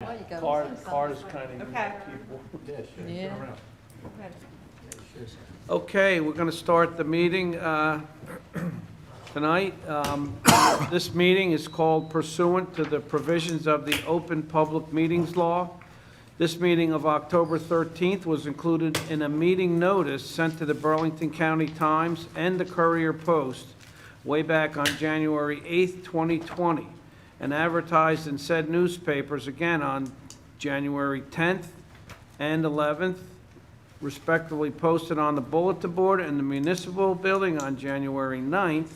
Cars kind of Okay. people. Yeah. Okay, we're going to start the meeting tonight. This meeting is called pursuant to the provisions of the Open Public Meetings Law. This meeting of October 13th was included in a meeting notice sent to the Burlington County Times and the Courier Post way back on January 8th, 2020, and advertised in said newspapers again on January 10th and 11th, respectively posted on the bulletin board in the municipal building on January 9th,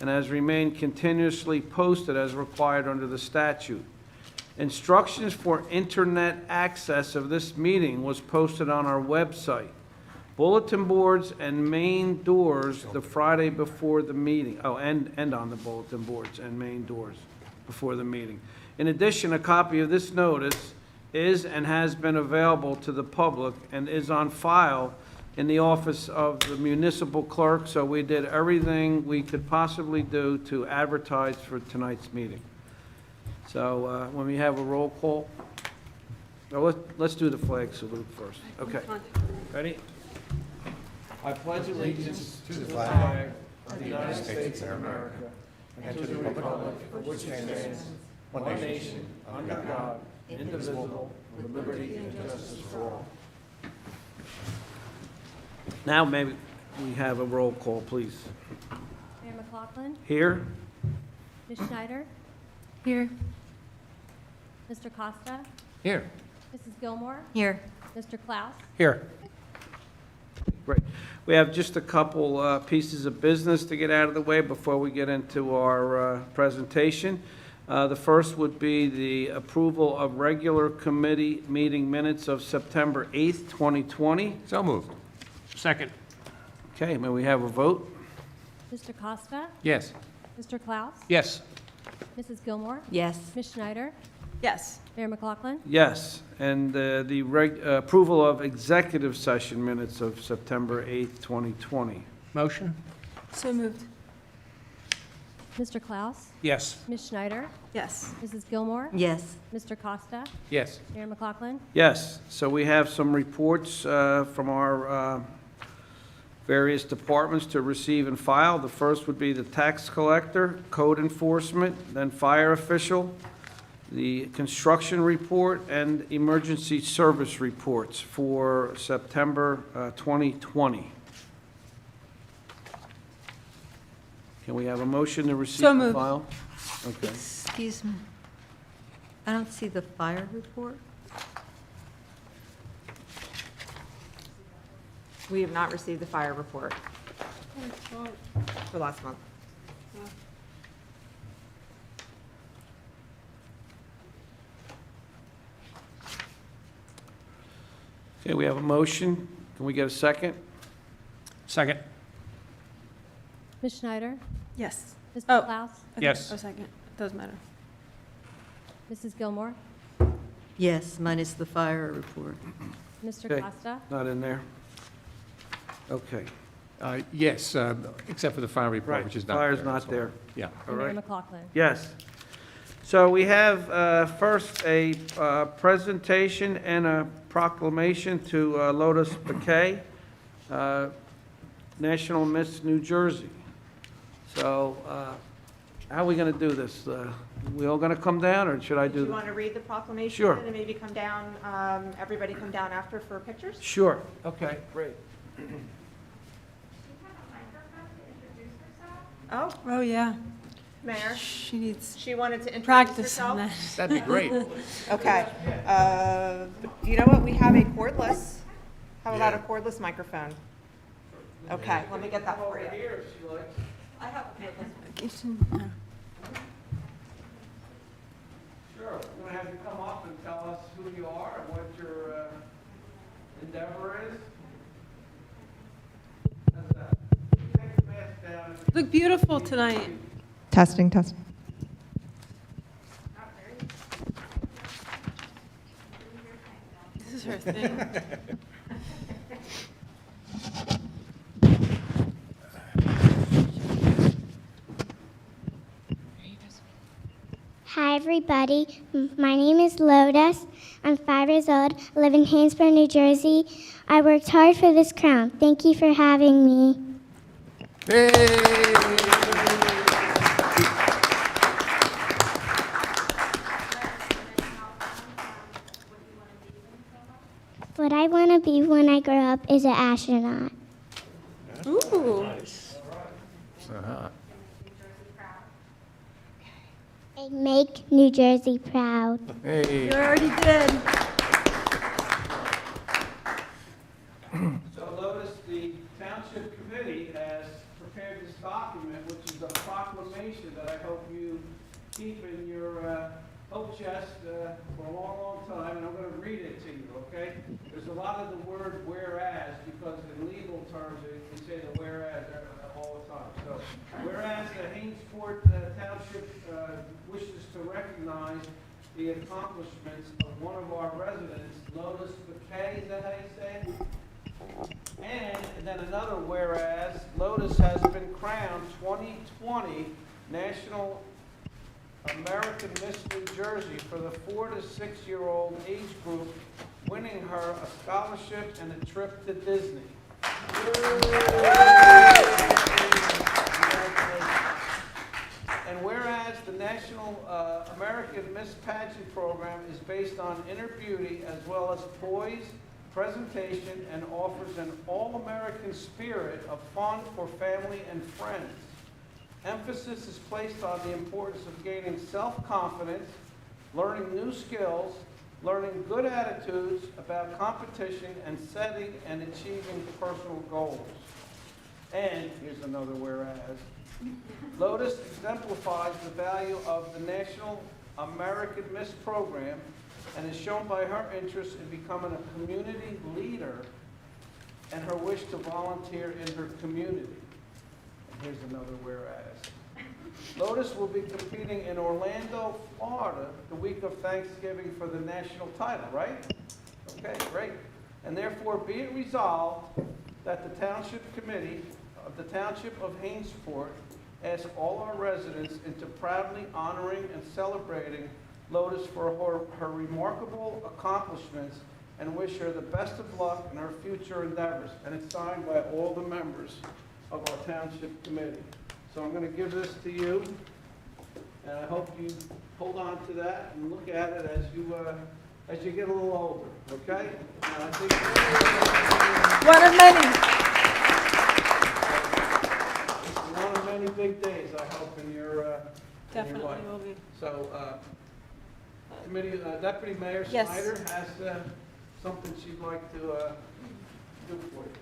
and has remained continuously posted as required under the statute. Instructions for internet access of this meeting was posted on our website. Bulletin boards and main doors the Friday before the meeting. Oh, and on the bulletin boards and main doors before the meeting. In addition, a copy of this notice is and has been available to the public and is on file in the office of the municipal clerk, so we did everything we could possibly do to advertise for tonight's meeting. So when we have a roll call, let's do the flag salute first. Okay, ready? I pledge allegiance to the flag of the United States of America and to the republic for which it stands, one nation, under God, indivisible, with liberty and justice for all. Now maybe we have a roll call, please. Mayor McLaughlin, Here? Ms. Schneider, Here. Mr. Costa, Here. Mrs. Gilmore, Here. Mr. Klaus. Here. Great. We have just a couple pieces of business to get out of the way before we get into our presentation. The first would be the approval of regular committee meeting minutes of September 8th, 2020. So moved. Second. Okay, may we have a vote? Mr. Costa, Yes. Mr. Klaus, Yes. Mrs. Gilmore, Yes. Ms. Schneider, Yes. Mayor McLaughlin. Yes, and the approval of executive session minutes of September 8th, 2020. Motion? So moved. Mr. Klaus, Yes. Ms. Schneider, Yes. Mrs. Gilmore, Yes. Mr. Costa, Yes. Mayor McLaughlin. Yes, so we have some reports from our various departments to receive and file. The first would be the tax collector, code enforcement, then fire official, the construction report, and emergency service reports for September 2020. Can we have a motion to receive So and moved. file? Okay. Excuse me. I don't see the fire report. We have not received the fire report for last month. Okay, we have a motion. Can we get a second? Second. Ms. Schneider, Yes. Mr. Oh. Klaus, Yes. A second. Doesn't matter. Mrs. Gilmore, Yes, minus the fire report. Mr. Okay. Costa, Not in there? Okay. Yes, except for the fire report, Right, which is not fire's there, not so- there. Yeah. All and Mayor right. McLaughlin. Yes. So we have first a presentation and a proclamation to Lotus Bouquet, National Miss New Jersey. So how are we going to do this? We all going to come down, or should I Do do you the... want to read the proclamation? Sure. And maybe come down, everybody come down after for pictures? Sure. Okay, great. Oh, Oh, yeah. Mayor, She needs she wanted to introduce practice on herself. that. That'd be great. Okay. You know what? We have a cordless. How about a cordless microphone? Okay, let me get that for you. I have a cordless. Sure. We're going to have you come up and tell us who you are and what your endeavor is. How's that? Take the mask down. Look beautiful tonight. Testing, testing. This is her thing. Hi, everyone. everybody. My name is Lotus. I'm 5 years old. I live in Hanesboro, New Jersey. I worked hard for this crown. Thank you for having me. What I want to be when I grow up is an astronaut. Ooh. I make New Jersey proud. You already did. So Lotus, the Township Committee has prepared this document, which is a proclamation that I hope you keep in your hope chest for a long, long time, and I'm going to read it to you, okay? There's a lot of the word whereas, because in legal terms, we say the whereas all the time. So, whereas the Hainesport Township wishes to recognize the accomplishments of one of our residents, Lotus McKay, is that how you say it? And then another whereas, Lotus has been crowned 2020 National American Miss New Jersey for the 4 to 6 year old age group, winning her a scholarship and a trip to Disney. And whereas the National American Miss Pageant program is based on inner beauty as well as poise, presentation, and offers an all-American spirit of fun for family and friends. Emphasis is placed on the importance of gaining self-confidence, learning new skills, learning good attitudes about competition, and setting and achieving personal goals. And here's another whereas. Lotus exemplifies the value of the National American Miss program and is shown by her interest in becoming a community leader and her wish to volunteer in her community. Here's another whereas. Lotus will be competing in Orlando, Florida, the week of Thanksgiving for the national title, right? Okay, great. And therefore, be it resolved that the Township Committee of the Township of Hainesport ask all our residents into proudly honoring and celebrating Lotus for her remarkable accomplishments and wish her the best of luck in her future endeavors. And it's signed by all the members of our Township Committee. So I'm going to give this to you, and I hope you hold on to that and look at it as you get a little older, okay? And I think One of many. it's one of many big days, I hope, in your life. Definitely will be. So, Committee, Deputy Mayor Yes. Snyder has something she'd like to do for you.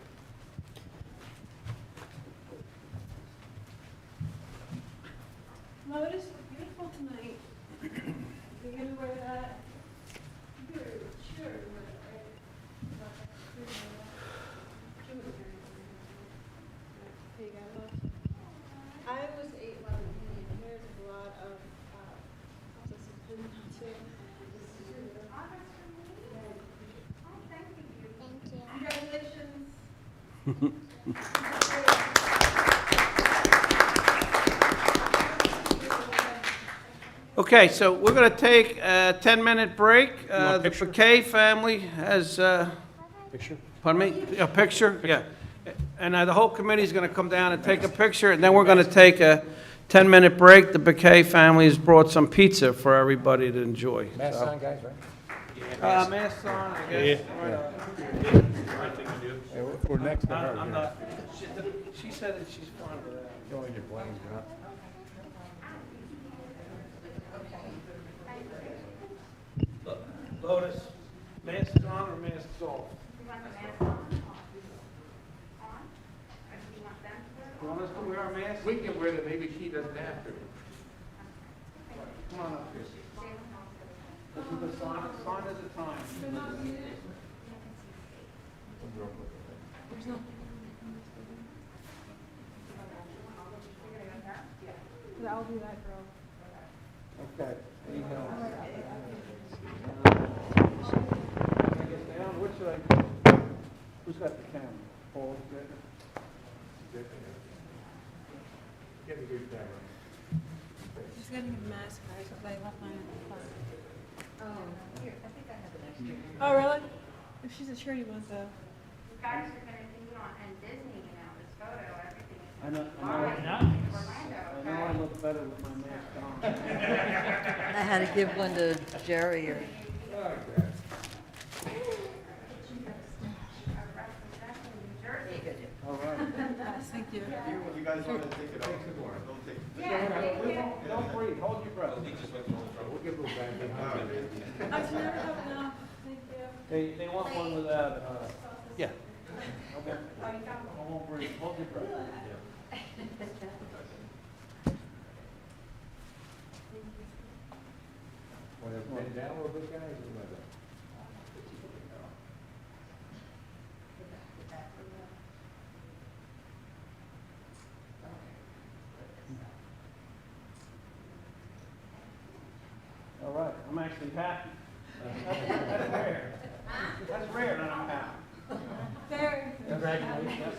Lotus, you're beautiful tonight. You're gonna wear that? Sure, sure. Here you go, love. I was 8 months, and there's a lot of discipline too. Thank you. Congratulations. Okay, so we're going to take a 10-minute break. want a The picture? McKay family has, Picture? pardon me, a picture? Yeah. And the whole committee's going to come down and take a picture, and then we're going to take a 10-minute break. The McKay family has brought some pizza for everybody to enjoy. Mask So- on, guys, right? Masks on, I guess. Right on. We're next to I'm not, she said that she's fine with that. Showing your blanks, huh? Lotus, masks on or masks off? You want us to wear our masks? We can wear them, maybe she doesn't have to. Come on up here. This is the sign of the time. I'll do that, girl. Okay. There you go. I guess down, where should I go? Who's got the camera? Paul, good? Get a good camera. getting a mask, guys, because I left mine at the front. Oh, here, I think I have an extra. Oh, really? If she's a charity one, though. You guys are gonna be on in Disney, you know, this photo, everything is. I know, Orlando, I know I look better with my mask on. I had to give one to Jerry or. All right. Thank you. You guys want to take it off? Don't take it. Don't breathe, hold your breath. We'll give them back. I should never have enough. Thank you. They want one without, Yeah. okay. I won't breathe, hold your breath. Want to bend down a little bit, guys? or what? All right, I'm actually happy. That's rare. That's rare that I'm happy. Very. Congratulations.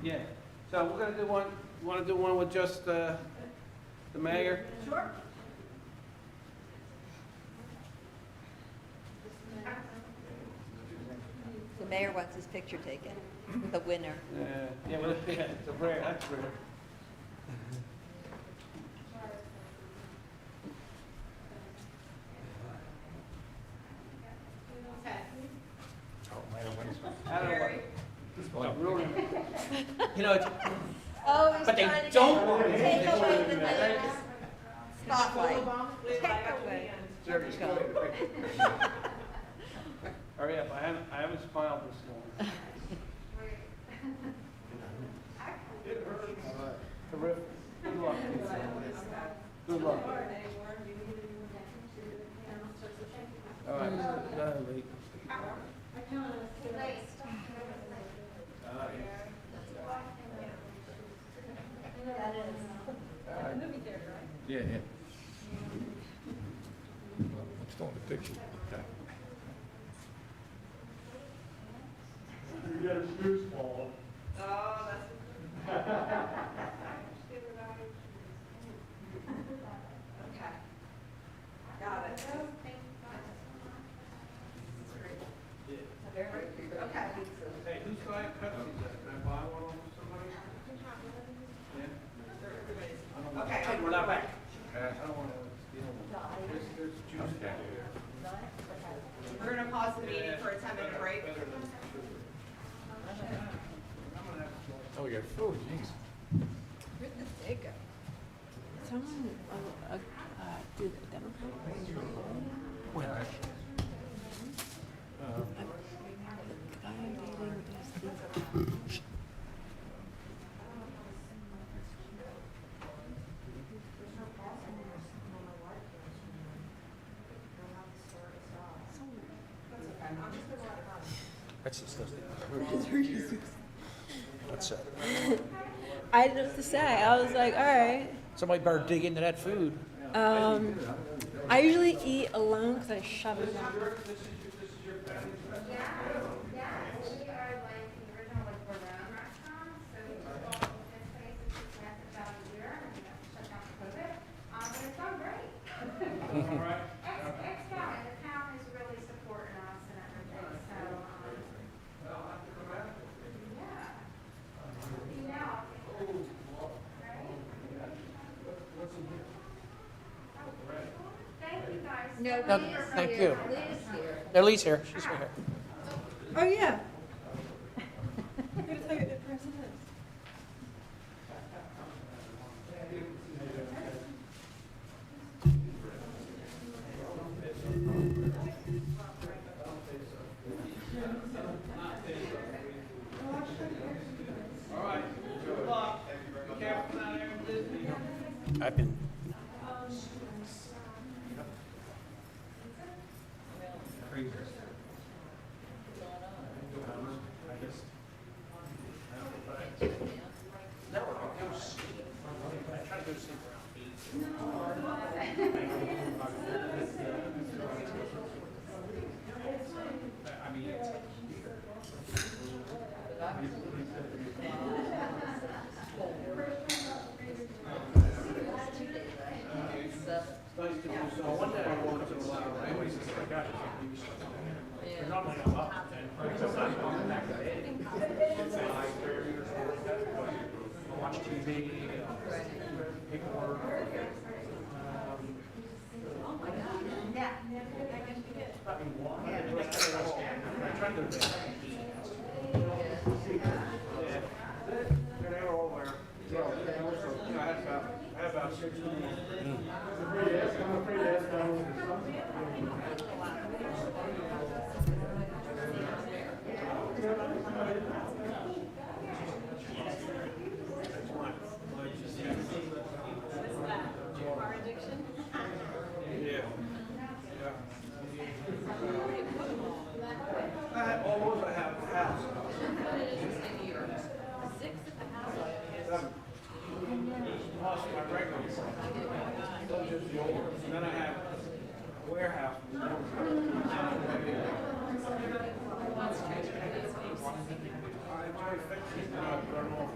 Yeah, so we're gonna do one, you wanna do one with just, the mayor? Sure. The mayor wants his picture taken, the winner. Yeah, well, yeah, it's a rare, that's rare. I don't know what. Ruin it. You know, it's- Oh, he's but they trying to don't want to. take away the mayor's spotlight. Take away. Hurry up, I haven't smiled this long. Terrific. Good luck. Good luck. All right, go ahead, Lee. Yeah, yeah. I'm still in the picture. You got a shoes fall. Okay. Got it. Okay. Hey, who's got Pepsi's at? Can I buy one for somebody? Yeah? Okay. We're not back. I don't want to steal one. There's juice down there. We're gonna pause the meeting for a 10-minute break. Oh, you got food, jeez. Where did they go? Someone, did a Democrat? Well, The guy I'm dating is the. that's disgusting. What's that? I didn't know what to say. I was like, all right. Somebody better dig into that food. I usually eat alone because I shove it down. Yeah, we are like the original like Barone restaurant, so we just opened this place, it's just lasted about a year, and we got to shut down for COVID. But it's done great. All right. It's down, and the town is really supporting us and everything, so, yeah. You know, thank you guys. No, No, Leah's thank here. you. Leah's here. No, Lee's here. She's right here. Oh, yeah. I'm going to tell you who the person is. All right, good luck. Be careful down there in Disney. I've been. Watch TV, paperwork. They're all there. I had about 6 minutes. Yeah. I have almost a half. Seven. Plus my regular. Those are the old ones. And then I have a warehouse. I fix it, and I run off.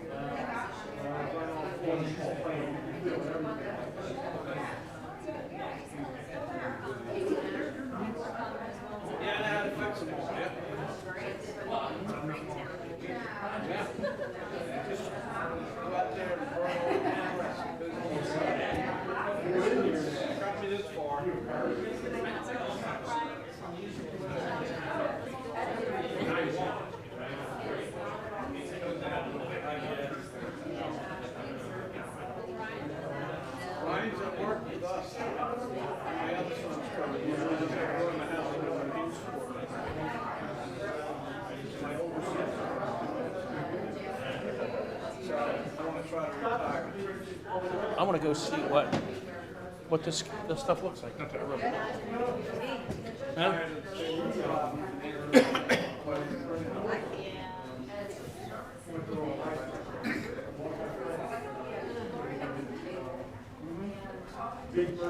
Yeah, I know how to fix them all, yeah. Yeah. Just go out there and burn all the cameras. Got me this far. Ryan's at work with us. My other son's coming. He's going to go in the house and go to Haines Court. My older son. So I want to try to retire. I want to go see what this stuff looks like. Huh?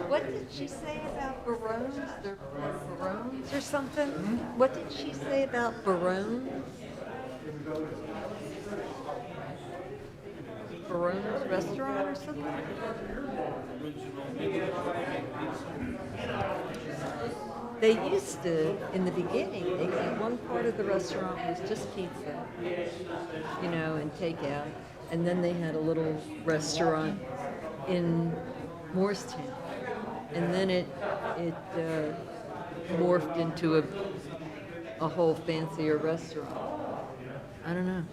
What did she say about barones? They're barones or something? What did she say about barones? Barones restaurant or something? They used to, in the beginning, one part of the restaurant was just pizza, you know, and takeout. And then they had a little restaurant in Morristown. And then it morphed into a whole fancier restaurant. I don't know.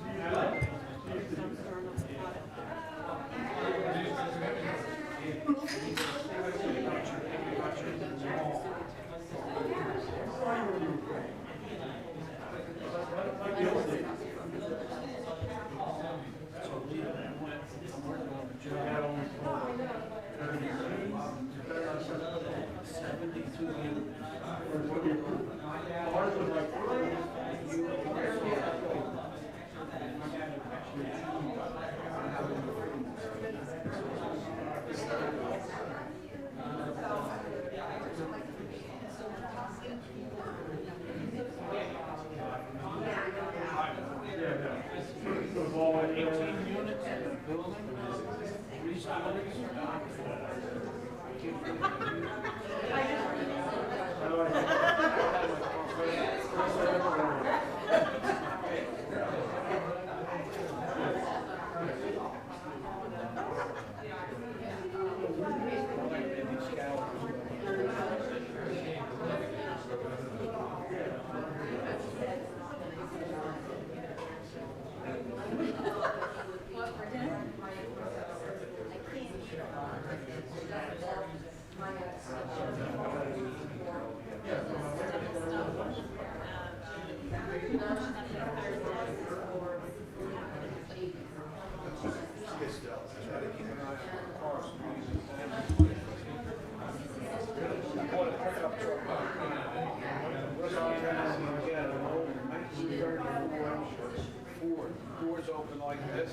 Doors open like this.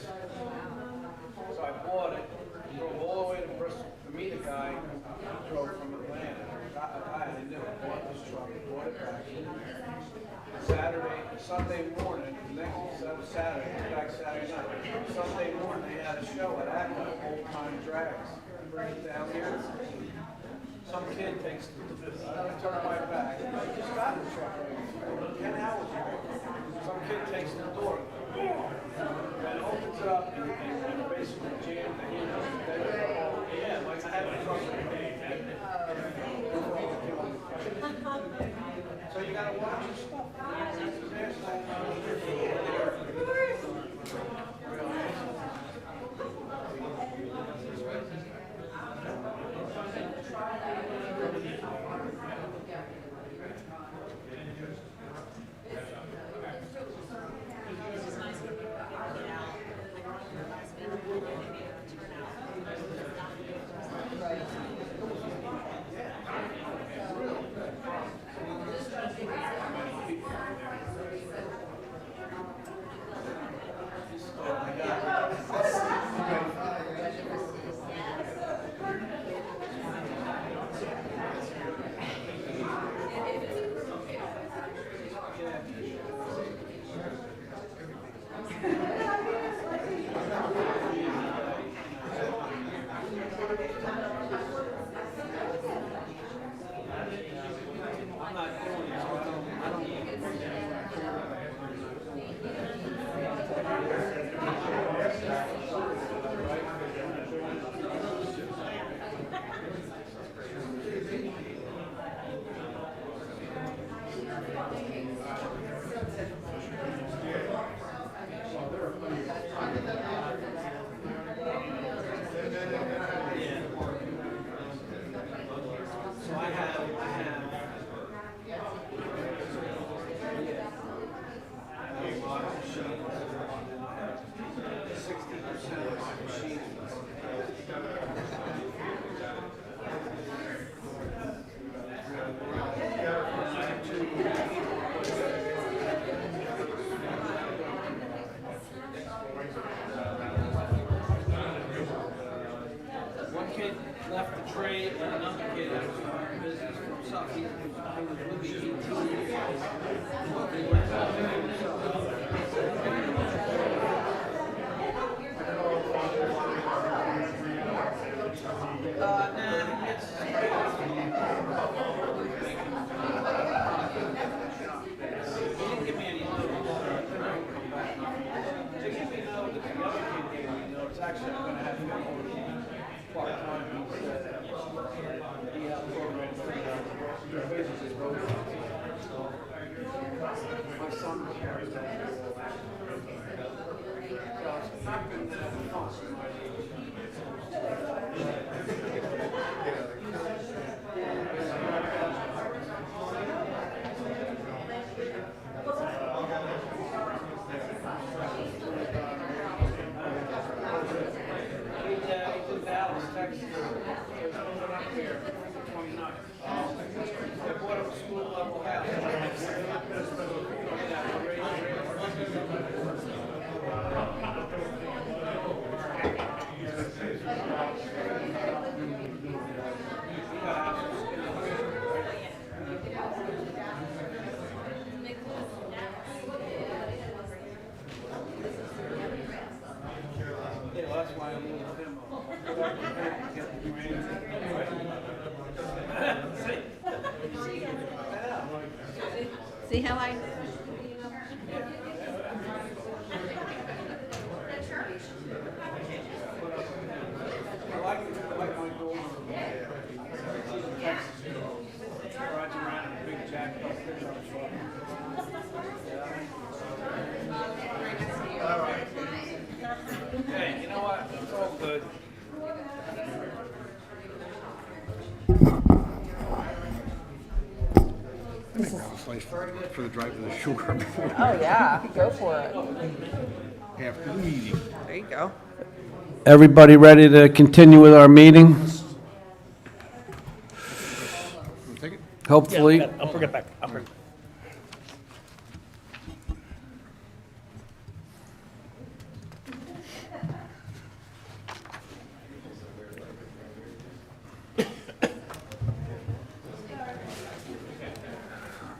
So I bought it, drove all the way to Bristol to meet a guy who drove from Atlanta. I knew it, bought this truck, bought it back. Sunday morning, Saturday, back Saturday night. Sunday morning, they had a show at Acton, Old Time Drags. Bring it down here. Some kid takes, I turn my back, I just got in trouble. 10 hours ago. Some kid takes the door, and opens it up and basically jams the handle. Yeah, like I had a trouble. So you gotta watch your stuff. One kid left the trade, and another kid that was in business from Suffolk, he was with me 18 years. They went out there themselves. Nah, he didn't give me any notice. To give me notice, the other kid gave me notice. Actually, I'm gonna have to go part-time. He has programs for businesses. My son carries that. So it's not been that fun. He's in Dallas, Texas. There's no one up there, the 29th. They bought him a school level house. Yeah, well, that's why I'm with him. See how I? I like my daughter. She's in Texas. Rides around in a big jacket up there. All right. Hey, you know what? It's all good. For the drive to the shore Oh, yeah, go for it. after the meeting. There you go. Everybody ready to continue with our meeting? Take it. Hopefully. I'll bring it back. I'll bring it.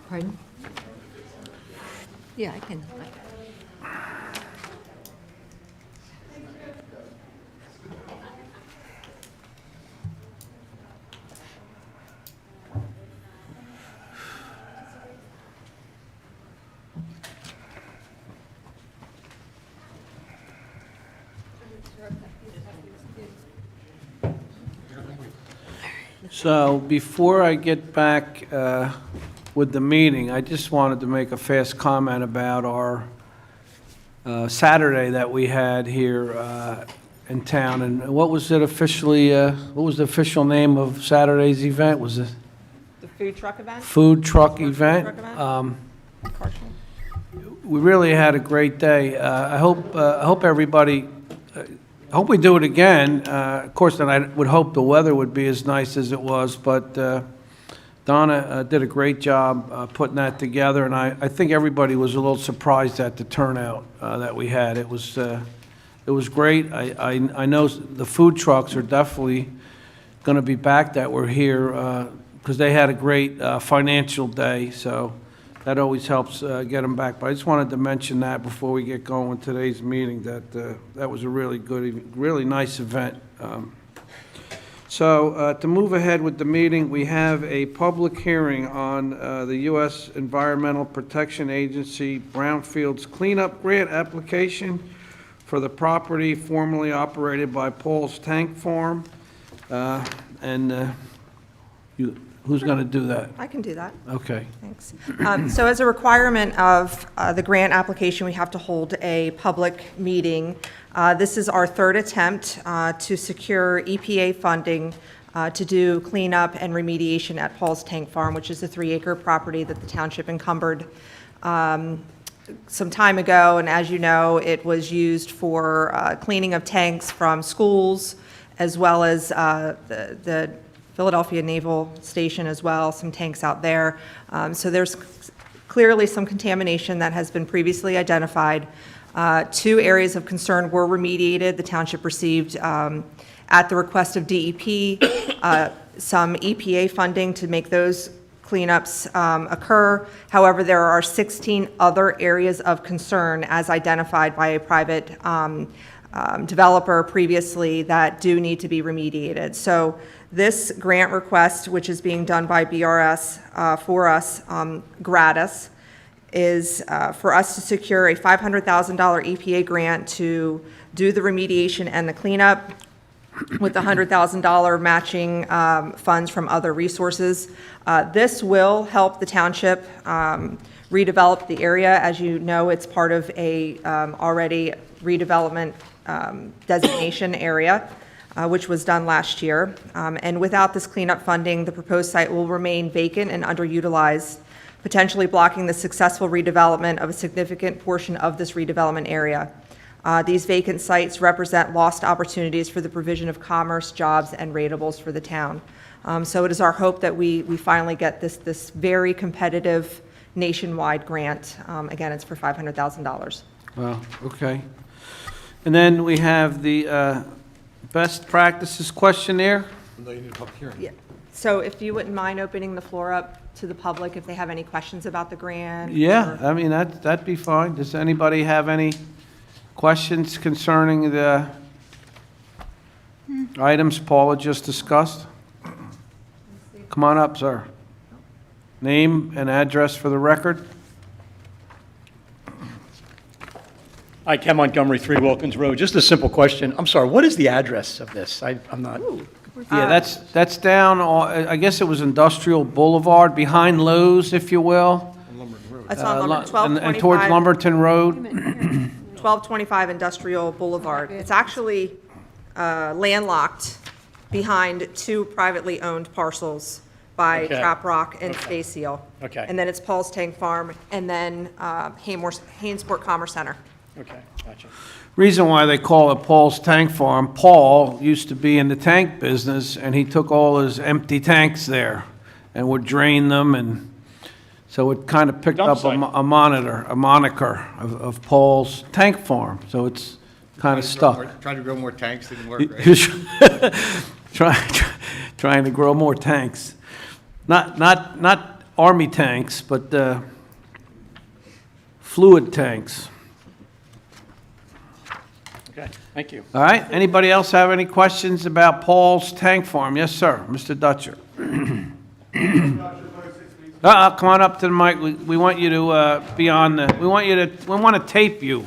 Pardon? Yeah, I can. So before I get back with the meeting, I just wanted to make a fast comment about our Saturday that we had here in town. And what was it officially, what was the official name of Saturday's event? Was it The food truck event? food truck event? Truck event? Car show. We really had a great day. I hope everybody, I hope we do it again. Of course, then I would hope the weather would be as nice as it was, but Donna did a great job putting that together, and I think everybody was a little surprised at the turnout that we had. It was great. I know the food trucks are definitely going to be back that were here because they had a great financial day, so that always helps get them back. But I just wanted to mention that before we get going with today's meeting, that that was a really good, really nice event. So to move ahead with the meeting, we have a public hearing on the U.S. Environmental Protection Agency Brownfields Cleanup Grant application for the property formerly operated by Paul's Tank Farm. Who's going to do that? I can do that. Okay. Thanks. So as a requirement of the grant application, we have to hold a public meeting. This is our third attempt to secure EPA funding to do cleanup and remediation at Paul's Tank Farm, which is a 3-acre property that the township encumbered some time ago. And as you know, it was used for cleaning of tanks from schools, as well as the Philadelphia Naval Station as well, some tanks out there. So there's clearly some contamination that has been previously identified. 2 areas of concern were remediated. The township received, at the request of DEP, some EPA funding to make those cleanups occur. However, there are 16 other areas of concern as identified by a private developer previously that do need to be remediated. So this grant request, which is being done by BRS for us gratis, is for us to secure a $500,000 EPA grant to do the remediation and the cleanup with the $100,000 matching funds from other resources. This will help the township redevelop the area. As you know, it's part of a already redevelopment designation area, which was done last year. And without this cleanup funding, the proposed site will remain vacant and underutilized, potentially blocking the successful redevelopment of a significant portion of this redevelopment area. These vacant sites represent lost opportunities for the provision of commerce, jobs, and ratables for the town. So it is our hope that we finally get this very competitive nationwide grant. Again, it's for $500,000. Well, okay. And then we have the best practices questionnaire. No, you need a public hearing. Yeah. So if you wouldn't mind opening the floor up to the public if they have any questions about the grant? Yeah, or- I mean, that'd be fine. Does anybody have any questions concerning the items Paula just discussed? Come on up, sir. Name and address for the record. Hi, Ken Montgomery, 3 Wilkins Road. Just a simple question. I'm sorry, what is the address of this? I'm not... Yeah, that's down, I guess it was Industrial Boulevard, behind Lowe's, if you will. It's on Lumber- And towards 1225, Lumberton Road. 1225 Industrial Boulevard. It's actually landlocked behind 2 privately owned parcels by Okay. Trap Rock and Okay. Stay Seal. Okay. And then it's Paul's Tank Farm, and then Hainsport Commerce Center. Okay, gotcha. Reason why they call it Paul's Tank Farm, Paul used to be in the tank business, and he took all his empty tanks there and would drain them, and so it kind of picked Dump up site. a moniker of Paul's Tank Farm, so it's kind of stuck. Trying to grow more tanks didn't work, right? Trying to grow more tanks. Not army tanks, but fluid tanks. Okay, thank you. All right, anybody else have any questions about Paul's Tank Farm? Yes, sir, Mr. Dutcher. Come on up to the mic, we want you to be on the, we want to tape you.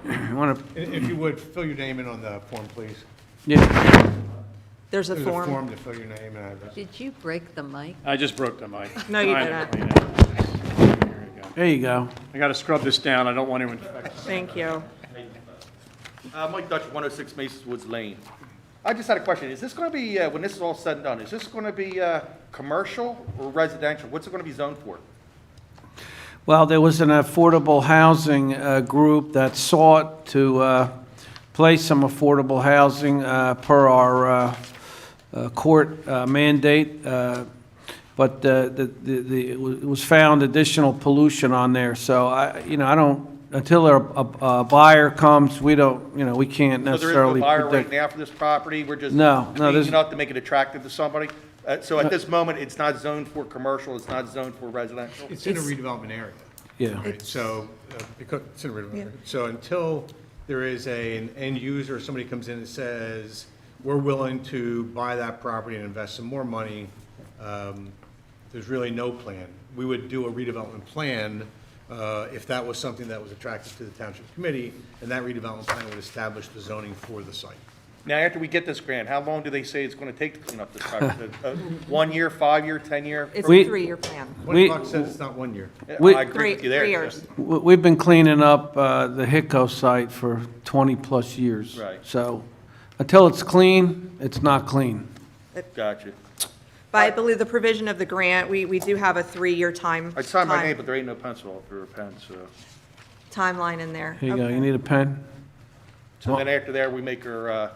We want to, If you would, fill your name in on the form, please. yeah. Fill your name in on the form, please. All right, anybody else have any questions about Paul's Tank Farm? Yes, sir, Mr. Dutcher. There's a There's a form. form to fill your name and address. Did you break the mic? I just broke the mic. No, you Trying to didn't. clean it. There you go. There you go. I got to scrub this down. I don't want to infect. Thank you. Mike Dutch, 106 Masons Woods Lane. I just had a question. Is this going to be, when this is all said and done, is this going to be commercial or residential? What's it going to be zoned for? Well, there was an affordable housing group that sought to place some affordable housing per our court mandate, but it was found additional pollution on there. So I don't, until a buyer comes, we don't, we can't So there is necessarily no buyer right predict. now for this property? We're just No, there's- cleaning up to make it attractive to somebody? So at this moment, it's not zoned for commercial, it's not zoned for residential? It's in a redevelopment area. Yeah. Right, so, because it's in a redevelopment area. So until there is an end user, somebody comes in and says, we're willing to buy that property and invest some more money, there's really no plan. We would do a redevelopment plan if that was something that was attractive to the township committee, and that redevelopment plan would establish the zoning for the site. Now, after we get this grant, how long do they say it's going to take to clean up this property? 1 year, 5 year, 10 year? It's We- a 3-year plan. We- 1 says it's not 1 year. We- I agree with you there. 3 years. We've been cleaning up the Hicko site for 20-plus years. Right. So until it's clean, it's not clean. Gotcha. But I believe the provision of the grant, we do have a 3-year I signed my name, but there ain't no pencil or a pen, so. timeline in there. Here you go. Okay. You need a pen? So then after there, we make her,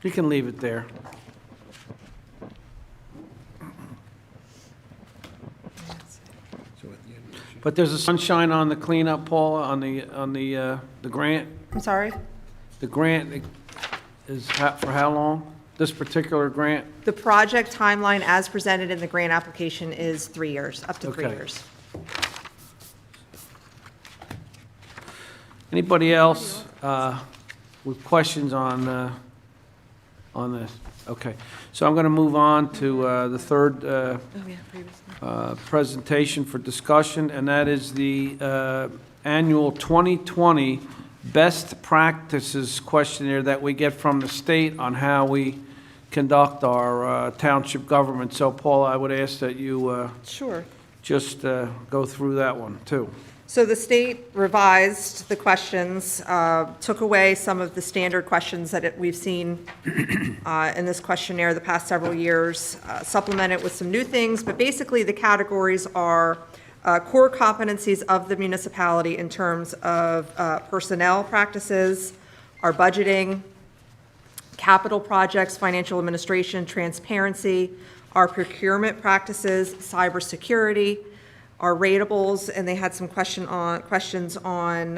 You can leave it there. But there's a sunshine on the cleanup, Paula, on the grant? I'm sorry? The grant is for how long? This particular grant? The project timeline as presented in the grant application is 3 years, up to 3 Okay. years. Anybody else with questions on this? Okay, so I'm going to move on to the third Oh, yeah, previously. presentation for discussion, and that is the annual 2020 Best Practices questionnaire that we get from the state on how we conduct our township government. So, Paul, I would ask that you Sure. just go through that one, too. So the state revised the questions, took away some of the standard questions that we've seen in this questionnaire the past several years, supplemented with some new things, but basically the categories are core competencies of the municipality in terms of personnel practices, our budgeting, capital projects, financial administration, transparency, our procurement practices, cybersecurity, our ratables, and they had some questions on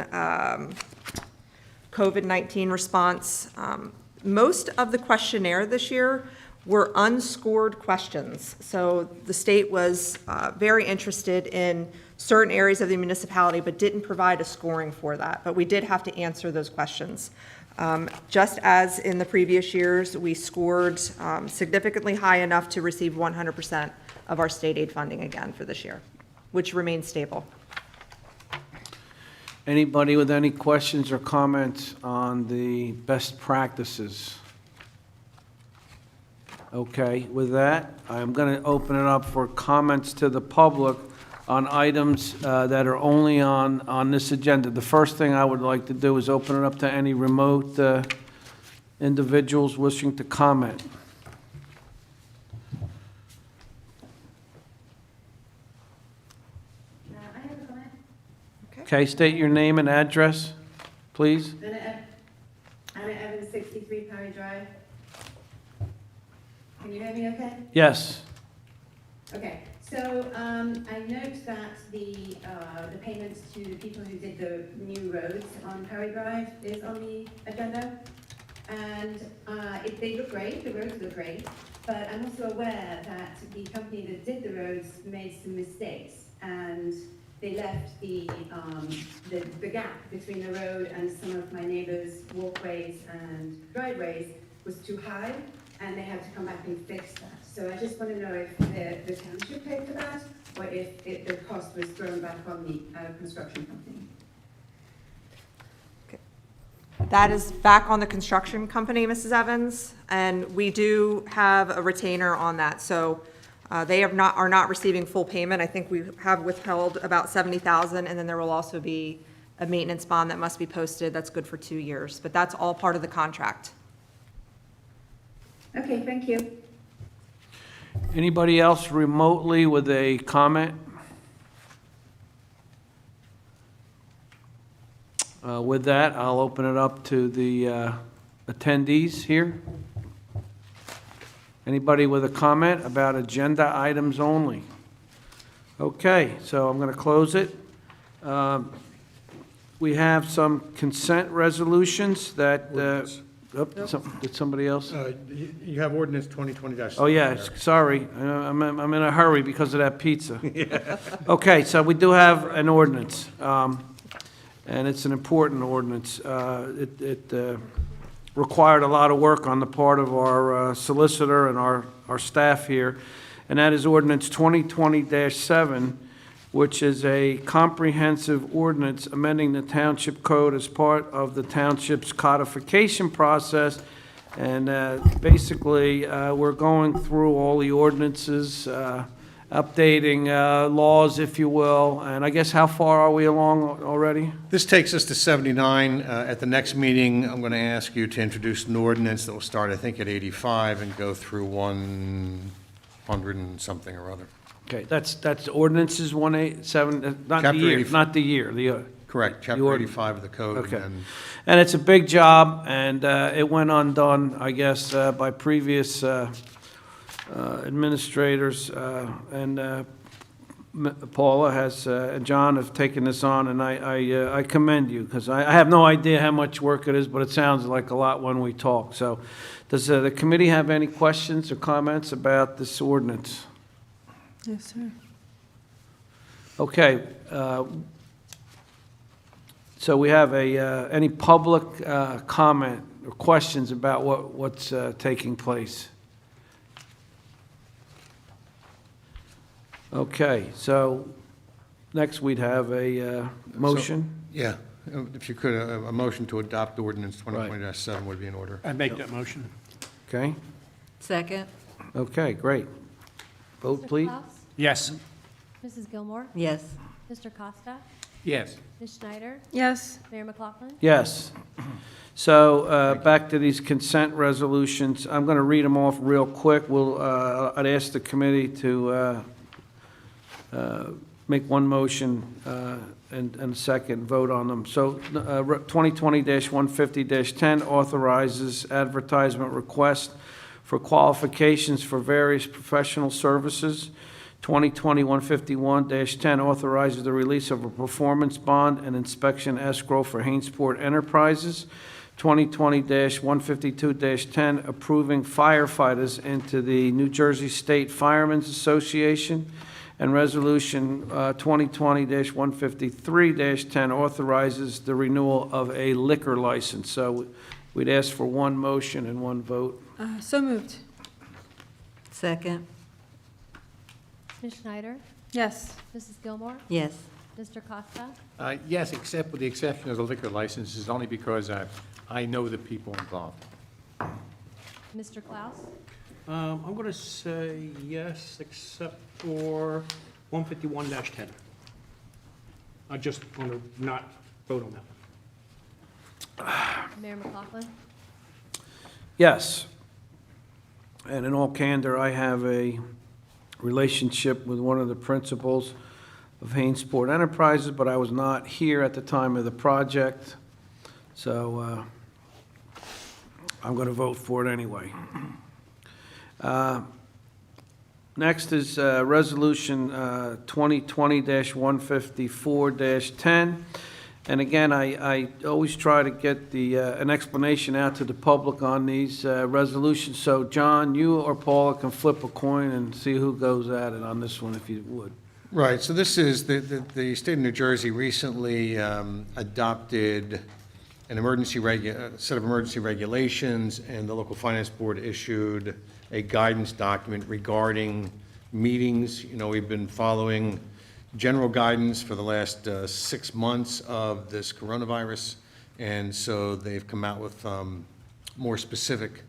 COVID-19 response. Most of the questionnaire this year were unscored questions. So the state was very interested in certain areas of the municipality, but didn't provide a scoring for that. But we did have to answer those questions. Just as in the previous years, we scored significantly high enough to receive 100% of our state aid funding again for this year, which remains stable. Anybody with any questions or comments on the best practices? Okay, with that, I'm going to open it up for comments to the public on items that are only on this agenda. The first thing I would like to do is open it up to any remote individuals wishing to comment. I have a comment. Okay, state your name and address, please. Anna Evans, 63 Perry Drive. Can you hear me okay? Yes. Okay, so I note that the payments to the people who did the new roads on Perry Drive is on the agenda. And they look great, the roads look great, but I'm also aware that the company that did the roads made some mistakes, and they left the gap between the road and some of my neighbors' walkways and driveways was too high, and they had to come back and fix that. So I just want to know if the township paid for that, or if the cost was thrown back on the construction company. That is back on the construction company, Mrs. Evans, and we do have a retainer on that, so they are not receiving full payment. I think we have withheld about $70,000, and then there will also be a maintenance bond that must be posted, that's good for 2 years, but that's all part of the contract. Okay, thank you. Anybody else remotely with a comment? With that, I'll open it up to the attendees here. Anybody with a comment about agenda items only? Okay, so I'm going to close it. We have some consent resolutions that, did somebody else? You have ordinance 2020-7. Oh, yeah, sorry, I'm in a hurry because of that pizza. Okay, so we do have an ordinance, and it's an important ordinance. It required a lot of work on the part of our solicitor and our staff here, and that is ordinance 2020-7, which is a comprehensive ordinance amending the township code as part of the township's codification process. And basically, we're going through all the ordinances, updating laws, if you will. And I guess how far are we along already? This takes us to 79. At the next meeting, I'm going to ask you to introduce an ordinance that will start, I think, at 85 and go through 100 and something or other. Okay, that's ordinances 187, not the Chapter year, 85. not the year, the, Correct, Chapter ordinance. 85 of the code. okay. And And it's a big job, and it went undone, I guess, by previous administrators, and Paula has, and John have taken this on, and I commend you, because I have no idea how much work it is, but it sounds like a lot when we talk. So, does the committee have any questions or comments about this ordinance? Yes, sir. Okay, so we have any public comment or questions about what's taking place? Okay, so next we'd have a motion. yeah, if you could, a motion to adopt ordinance 2020-7 would be in order. I make that motion. Okay, Second? okay, great. Vote, Mr. please. Klaus? Yes. Mrs. Gilmore? Yes. Mr. Costa? Yes. Ms. Schneider? Yes. Mayor McLaughlin? Yes. So back to these consent resolutions. I'm going to read them off real quick. I'd ask the committee to make one motion and a second vote on them. So 2020-150-10 authorizes advertisement request for qualifications for various professional services. 2020-151-10 authorizes the release of a performance bond and inspection escrow for Hainsport Enterprises. 2020-152-10 approving firefighters into the New Jersey State Firemen's Association. And Resolution 2020-153-10 authorizes the renewal of a liquor license. So we'd ask for one motion and one vote. So moved. Second? Ms. Schneider? Yes. Mrs. Gilmore? Yes. Mr. Costa? Yes, except with the exception of the liquor licenses, only because I know the people involved. Mr. Klaus? I'm going to say yes, except for 151-10. I just want to not vote on that. Mayor McLaughlin? Yes. And in all candor, I have a relationship with one of the principals of Hainsport Enterprises, but I was not here at the time of the project, so I'm going to vote for it anyway. Next is Resolution 2020-154-10. And again, I always try to get an explanation out to the public on these resolutions. So John, you or Paula can flip a coin and see who goes at it on this one, if you would. Right, so this is, the state of New Jersey recently adopted an set of emergency regulations, and the local finance board issued a guidance document regarding meetings. We've been following general guidance for the last 6 months of this coronavirus, and so they've come out with more specific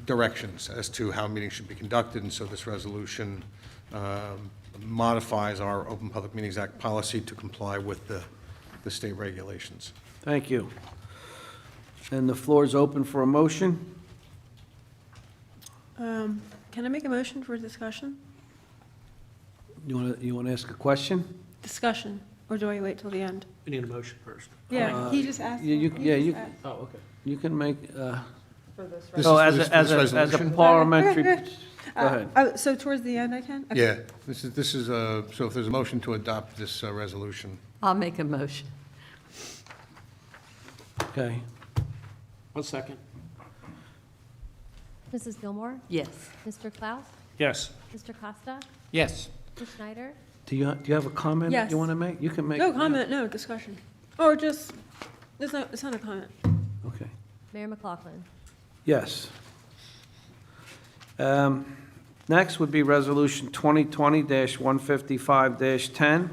directions as to how meetings should be conducted, and so this resolution modifies our Open Public Meetings Act policy to comply with the state regulations. Thank you. And the floor is open for a motion. Can I make a motion for discussion? You want to ask a question? Discussion, or do I wait till the end? We need a motion first. Yeah, he just asked. You Oh, okay. you can make, This oh, is as for a, this as a resolution? parliamentary, go ahead. Oh, so towards the end I can? Okay. Yeah, this is, so if there's a motion to adopt this resolution. I'll make a motion. Okay. 1 second. Mrs. Gilmore? Yes. Mr. Klaus? Yes. Mr. Costa? Yes. Ms. Schneider? Do you have a comment Yes. you want to make? You can make. No comment, no discussion. Or just, it's not a comment. Okay. Mayor McLaughlin? Yes. Next would be Resolution 2020-155-10.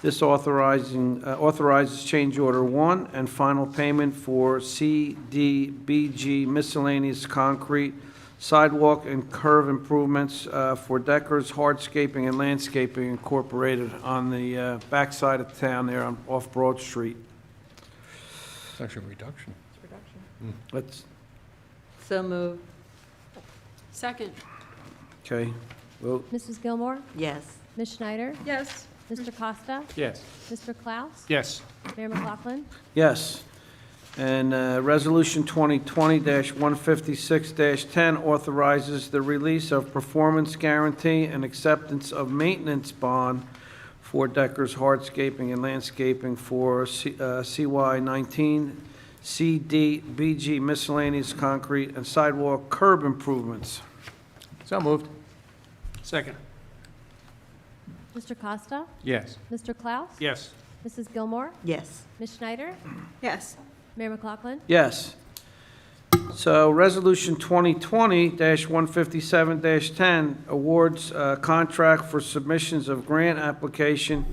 This authorizes change order 1 and final payment for CDBG miscellaneous concrete sidewalk and curve improvements for Decker's Hardscaping and Landscaping Incorporated on the backside of town there off Broad Street. It's actually a reduction. Let's, So moved. Second. okay, vote. Mrs. Gilmore? Yes. Ms. Schneider? Yes. Mr. Costa? Yes. Mr. Klaus? Yes. Mayor McLaughlin? Yes. And Resolution 2020-156-10 authorizes the release of performance guarantee and acceptance of maintenance bond for Decker's Hardscaping and Landscaping for CY19 CDBG miscellaneous concrete and sidewalk curb improvements. So moved. Second. Mr. Costa? Yes. Mr. Klaus? Yes. Mrs. Gilmore? Yes. Ms. Schneider? Yes. Mayor McLaughlin? Yes. So Resolution 2020-157-10 awards contract for submissions of grant application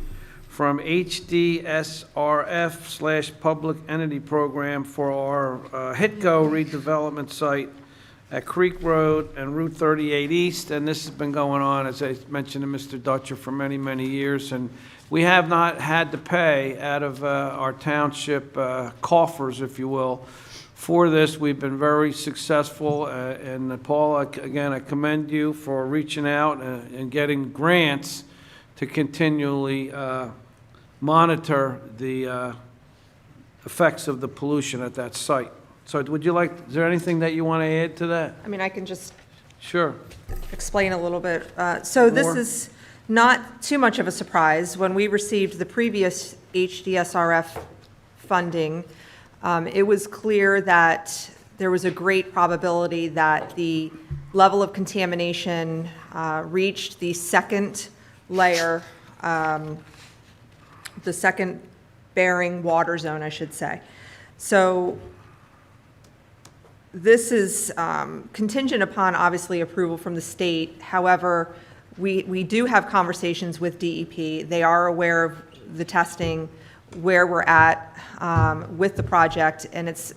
from HDSRF/Public Entity Program for our HITCO redevelopment site at Creek Road and Route 38 East. And this has been going on, as I mentioned to Mr. Dutcher, for many, many years. And we have not had to pay out of our township coffers, if you will, for this. We've been very successful. And Paul, again, I commend you for reaching out and getting grants to continually monitor the effects of the pollution at that site. So would you like, is there anything that you want to add to that? I mean, I can just Sure. explain a little bit. So this More? is not too much of a surprise. When we received the previous HDSRF funding, it was clear that there was a great probability that the level of contamination reached the second layer, the second bearing water zone, I should say. So this is contingent upon, obviously, approval from the state. However, we do have conversations with DEP. They are aware of the testing, where we're at with the project, and it's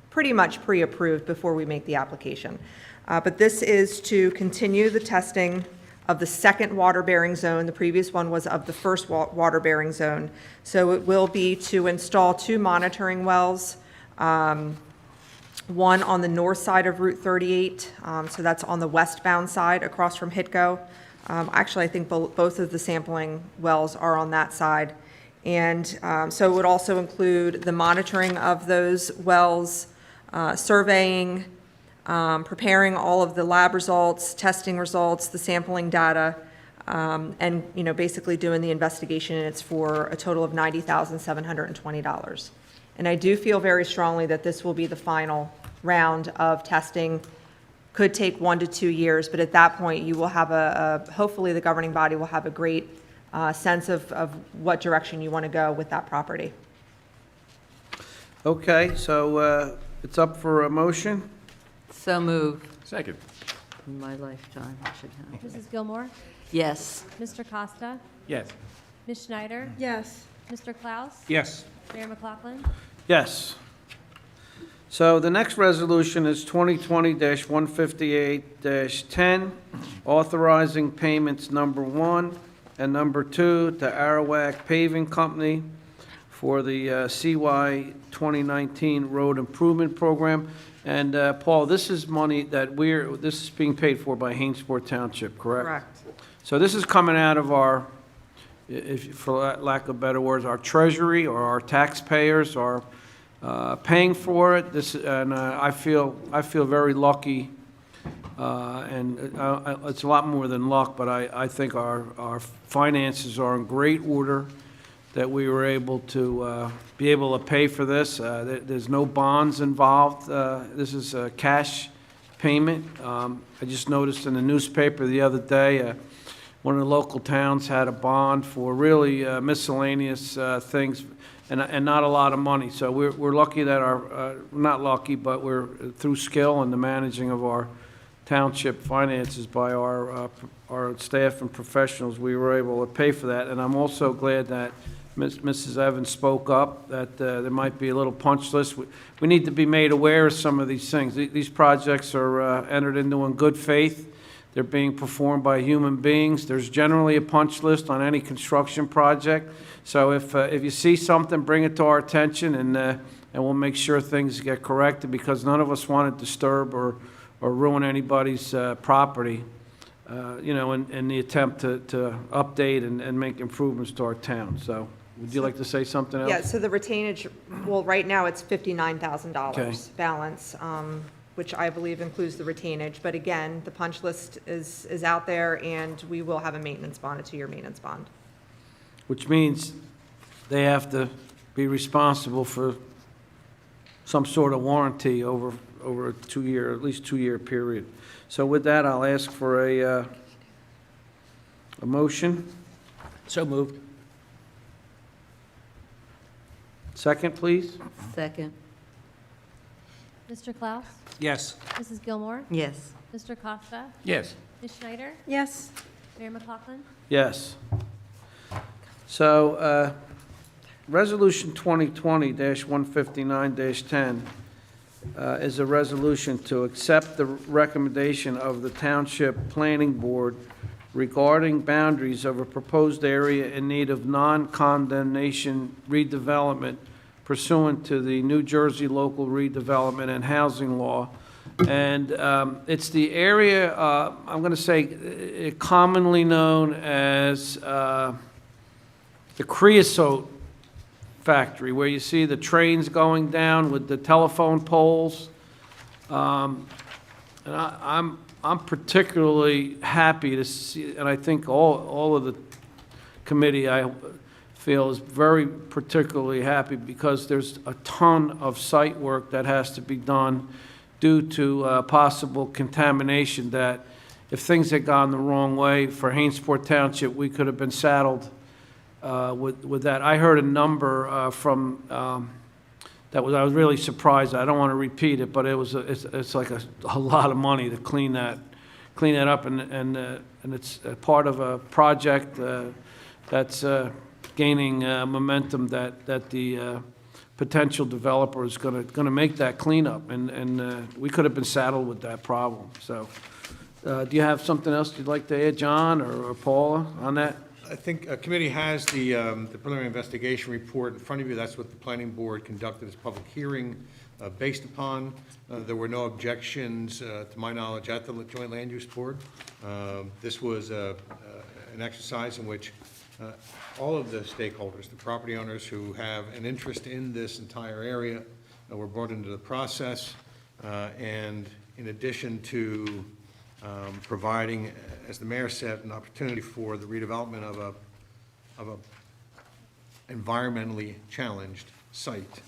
pretty much pre-approved before we make the application. But this is to continue the testing of the second water-bearing zone. The previous one was of the first water-bearing zone. So it will be to install 2 monitoring wells, one on the north side of Route 38, so that's on the westbound side across from HITCO. Actually, I think both of the sampling wells are on that side. And so it would also include the monitoring of those wells, surveying, preparing all of the lab results, testing results, the sampling data, and, basically doing the investigation. And it's for a total of $90,720. And I do feel very strongly that this will be the final round of testing. Could take 1 to 2 years, but at that point, you will have hopefully the governing body will have a great sense of what direction you want to go with that property. Okay, so it's up for a motion. So moved. Second. in my lifetime should happen. Mrs. Gilmore? Yes. Mr. Costa? Yes. Ms. Schneider? Yes. Mr. Klaus? Yes. Mayor McLaughlin? Yes. So the next resolution is 2020-158-10, authorizing payments number 1 and number 2 to Arawak Paving Company for the CY 2019 Road Improvement Program. And Paul, this is money that this is being paid for by Hainesport Township, correct? Correct. So this is coming out of our, for lack of better words, our treasury or our taxpayers are paying for it. I feel very lucky, and it's a lot more than luck, but I think our finances are in great order that we were able to be able to pay for this. There's no bonds involved. This is a cash payment. I just noticed in the newspaper the other day, one of the local towns had a bond for really miscellaneous things and not a lot of money. So we're lucky that not lucky, but we're through skill and the managing of our township finances by our staff and professionals, we were able to pay for that. And I'm also glad that Mrs. Evans spoke up, that there might be a little punch list. We need to be made aware of some of these things. These projects are entered into in good faith. They're being performed by human beings. There's generally a punch list on any construction project. So if you see something, bring it to our attention, and we'll make sure things get corrected, because none of us want to disturb or ruin anybody's property, in the attempt to update and make improvements to our town. So would you like to say something else? Yeah, so the retainage, well, right now it's $59,000 Okay. balance, which I believe includes the retainage. But again, the punch list is out there, and we will have a maintenance bond, a 2-year maintenance bond. Which means they have to be responsible for some sort of warranty over a 2-year, at least 2-year period. So with that, I'll ask for a motion. So moved. Second, please. Second. Mr. Klaus? Yes. Mrs. Gilmore? Yes. Mr. Costa? Yes. Ms. Schneider? Yes. Mayor McLaughlin? Yes. So, Resolution 2020-159-10 is a resolution to accept the recommendation of the Township Planning Board regarding boundaries of a proposed area in need of non-condemnation redevelopment pursuant to the New Jersey Local Redevelopment and Housing Law. And it's the area, I'm going to say, commonly known as the creosote factory, where you see the trains going down with the telephone poles. And I'm particularly happy to see, and I think all of the committee, I feel, is very particularly happy, because there's a ton of site work that has to be done due to possible contamination, that if things had gone the wrong way for Hainesport Township, we could have been saddled with that. I heard a number I was really surprised. I don't want to repeat it, but it's like a lot of money to clean that up, and it's a part of a project that's gaining momentum, that the potential developer is going to make that cleanup, and we could have been saddled with that problem. So, do you have something else you'd like to add, John or Paula, on that? I think a committee has the preliminary investigation report in front of you. That's what the planning board conducted its public hearing based upon. There were no objections, to my knowledge, at the Joint Land Use Board. This was an exercise in which all of the stakeholders, the property owners who have an interest in this entire area, were brought into the process. And in addition to providing, as the mayor said, an opportunity for the redevelopment of a environmentally challenged site.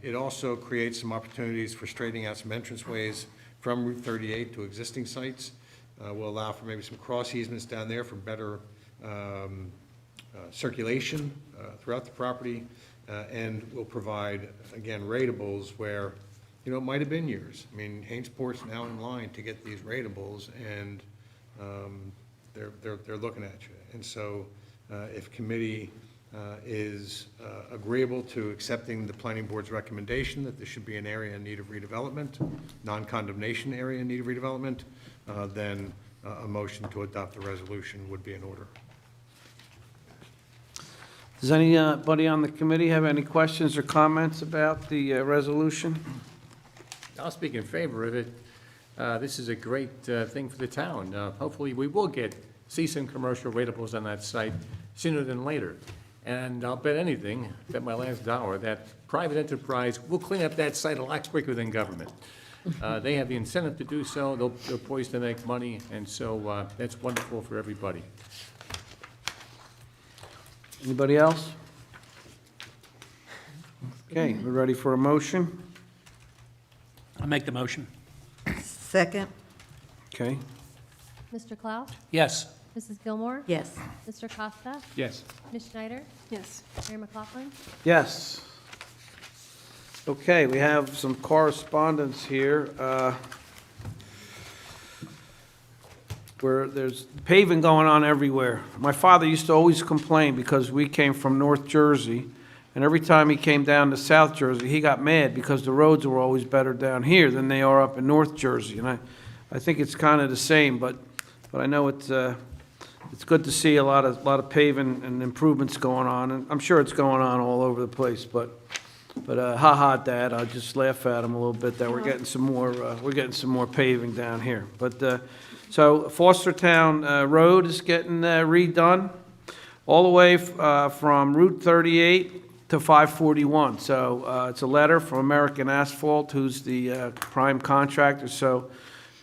It also creates some opportunities for straightening out some entranceways from Route 38 to existing sites. Will allow for maybe some cross easements down there for better circulation throughout the property, and will provide, again, ratables where you know, it might have been years. I mean, Hanesport's now in line to get these ratables, and they're looking at you. And so if committee is agreeable to accepting the planning board's recommendation that there should be an area in need of redevelopment, non-condemnation area in need of redevelopment, then a motion to adopt the resolution would be in order. Does anybody on the committee have any questions or comments about the resolution? I'll speak in favor of it. This is a great thing for the town. Hopefully, we will see some commercial ratables on that site sooner than later. And I'll bet anything, bet my last dollar, that private enterprise will clean up that site a lot quicker than government. They have the incentive to do so, they're poised to make money, and so that's wonderful for everybody. Anybody else? Okay, we're ready for a motion? I'll make the motion. Second? Okay. Mr. Klaus? Yes. Mrs. Gilmore? Yes. Mr. Costa? Yes. Ms. Schneider? Yes. Mayor McLaughlin? Yes. Okay, we have some correspondence here. Where there's paving going on everywhere. My father used to always complain because we came from North Jersey, and every time he came down to South Jersey, he got mad because the roads were always better down here than they are up in North Jersey. And I think it's kind of the same, but I know it's good to see a lot of paving and improvements going on, and I'm sure it's going on all over the place. But ha-ha, Dad, I'll just laugh at him a little bit that we're getting some more paving down here. But so Fostertown Road is getting redone all the way from Route 38 to 541. So it's a letter from American Asphalt, who's the prime contractor. So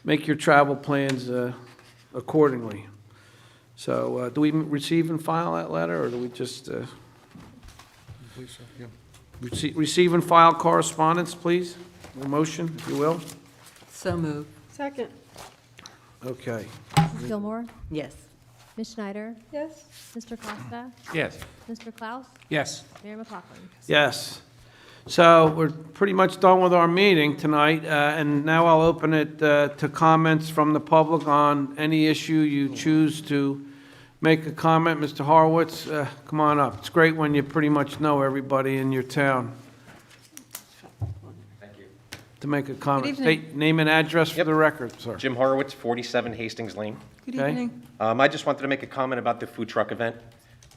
make your travel plans accordingly. So do we receive and file that letter, or do we just receive and file correspondence, please? A motion, if you will. So moved. Second. Okay. Mrs. Gilmore? Yes. Ms. Schneider? Yes. Mr. Costa? Yes. Mr. Klaus? Yes. Mayor McLaughlin? Yes. So we're pretty much done with our meeting tonight, and now I'll open it to comments from the public on any issue you choose to make a comment. Mr. Horowitz, come on up. It's great when you pretty much know everybody in your town. Thank you. To make a comment. Good evening. State name and address for the record, sir. Jim Horowitz, 47 Hastings Lane. Good Okay. evening. I just wanted to make a comment about the food truck event.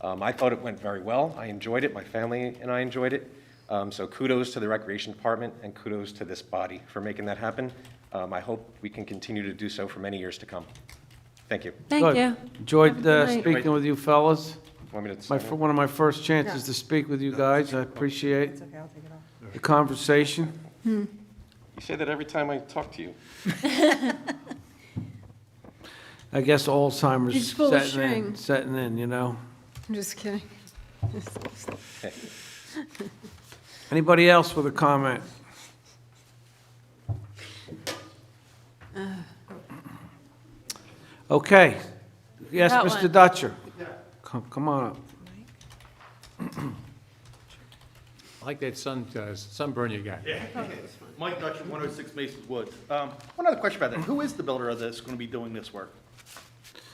I thought it went very well. I enjoyed it. My family and I enjoyed it. So kudos to the Recreation Department and kudos to this body for making that happen. I hope we can continue to do so for many years to come. Thank you. Thank Good. you. Enjoyed Have a good night. speaking with you fellas. Want me to My, sign it? one of my first chances to speak with you guys. I appreciate the conversation. You say that every time I talk to you. I guess Alzheimer's He's full of setting shame. in, you know. I'm just kidding. Okay. Anybody else with a comment? Okay. Yes, Got Mr. one. Dutcher. Come on up. I like that sunburn you got. Mike Dutcher, 106 Masons Woods. One other question about that. Who is the builder of this, going to be doing this work?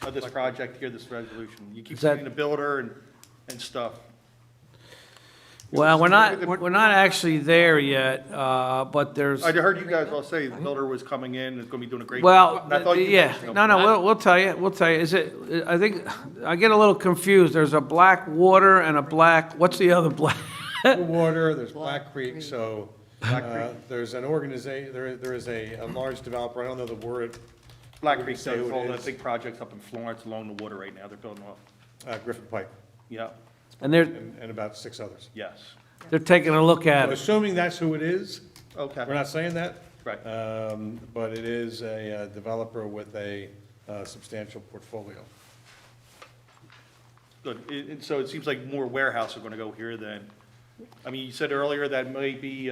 Of this project here, this resolution? You keep Is that- saying the builder and stuff. Well, we're not actually there yet, but there's, I heard you guys all say the builder was coming in and is going to be doing a great well, job. And I thought you yeah, guys- no, we'll tell you, Is it, I think, I get a little confused. There's a black water and a black, what's the other black? Water, there's Black Creek, so there's an organization, there is a large developer, I don't know the word, Black Creek, Say who so it all the is. big projects up in Florence along the water right now, they're building off. Griffith Pike, Yeah, And they're and about 6 others. yes. taking a look at I'm it. assuming that's who it is, Okay. we're not saying that, Right. but it is a developer with a substantial portfolio. Good. So it seems like more warehouses are going to go here then. I mean, you said earlier that may be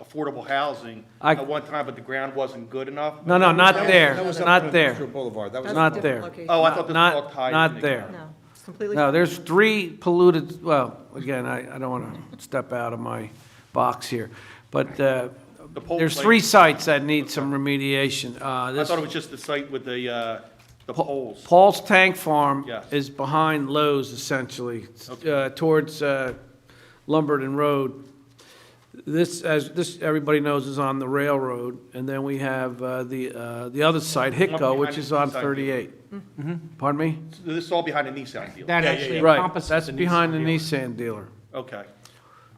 affordable housing at one time, but the ground wasn't good enough? No, not there, That was up not on there, Industrial Boulevard, that was. not there. Oh, I thought this was all Not, tied. not in there. together. No, it's completely. No, there's 3 polluted, well, again, I don't want to step out of my box here, but The pole there's like- 3 sites that need some remediation. I This thought it was just the site with the poles. Paul's Tank Farm Yes. is behind Lowe's essentially, Okay. towards Lumberton Road. This, everybody knows, is on the railroad, and then we have the other site, Hitco, which is on Behind the Nissan 38. Pardon me? This is all behind the Nissan deal. That actually Right, encompasses that's the behind the Nissan Nissan dealer. Okay.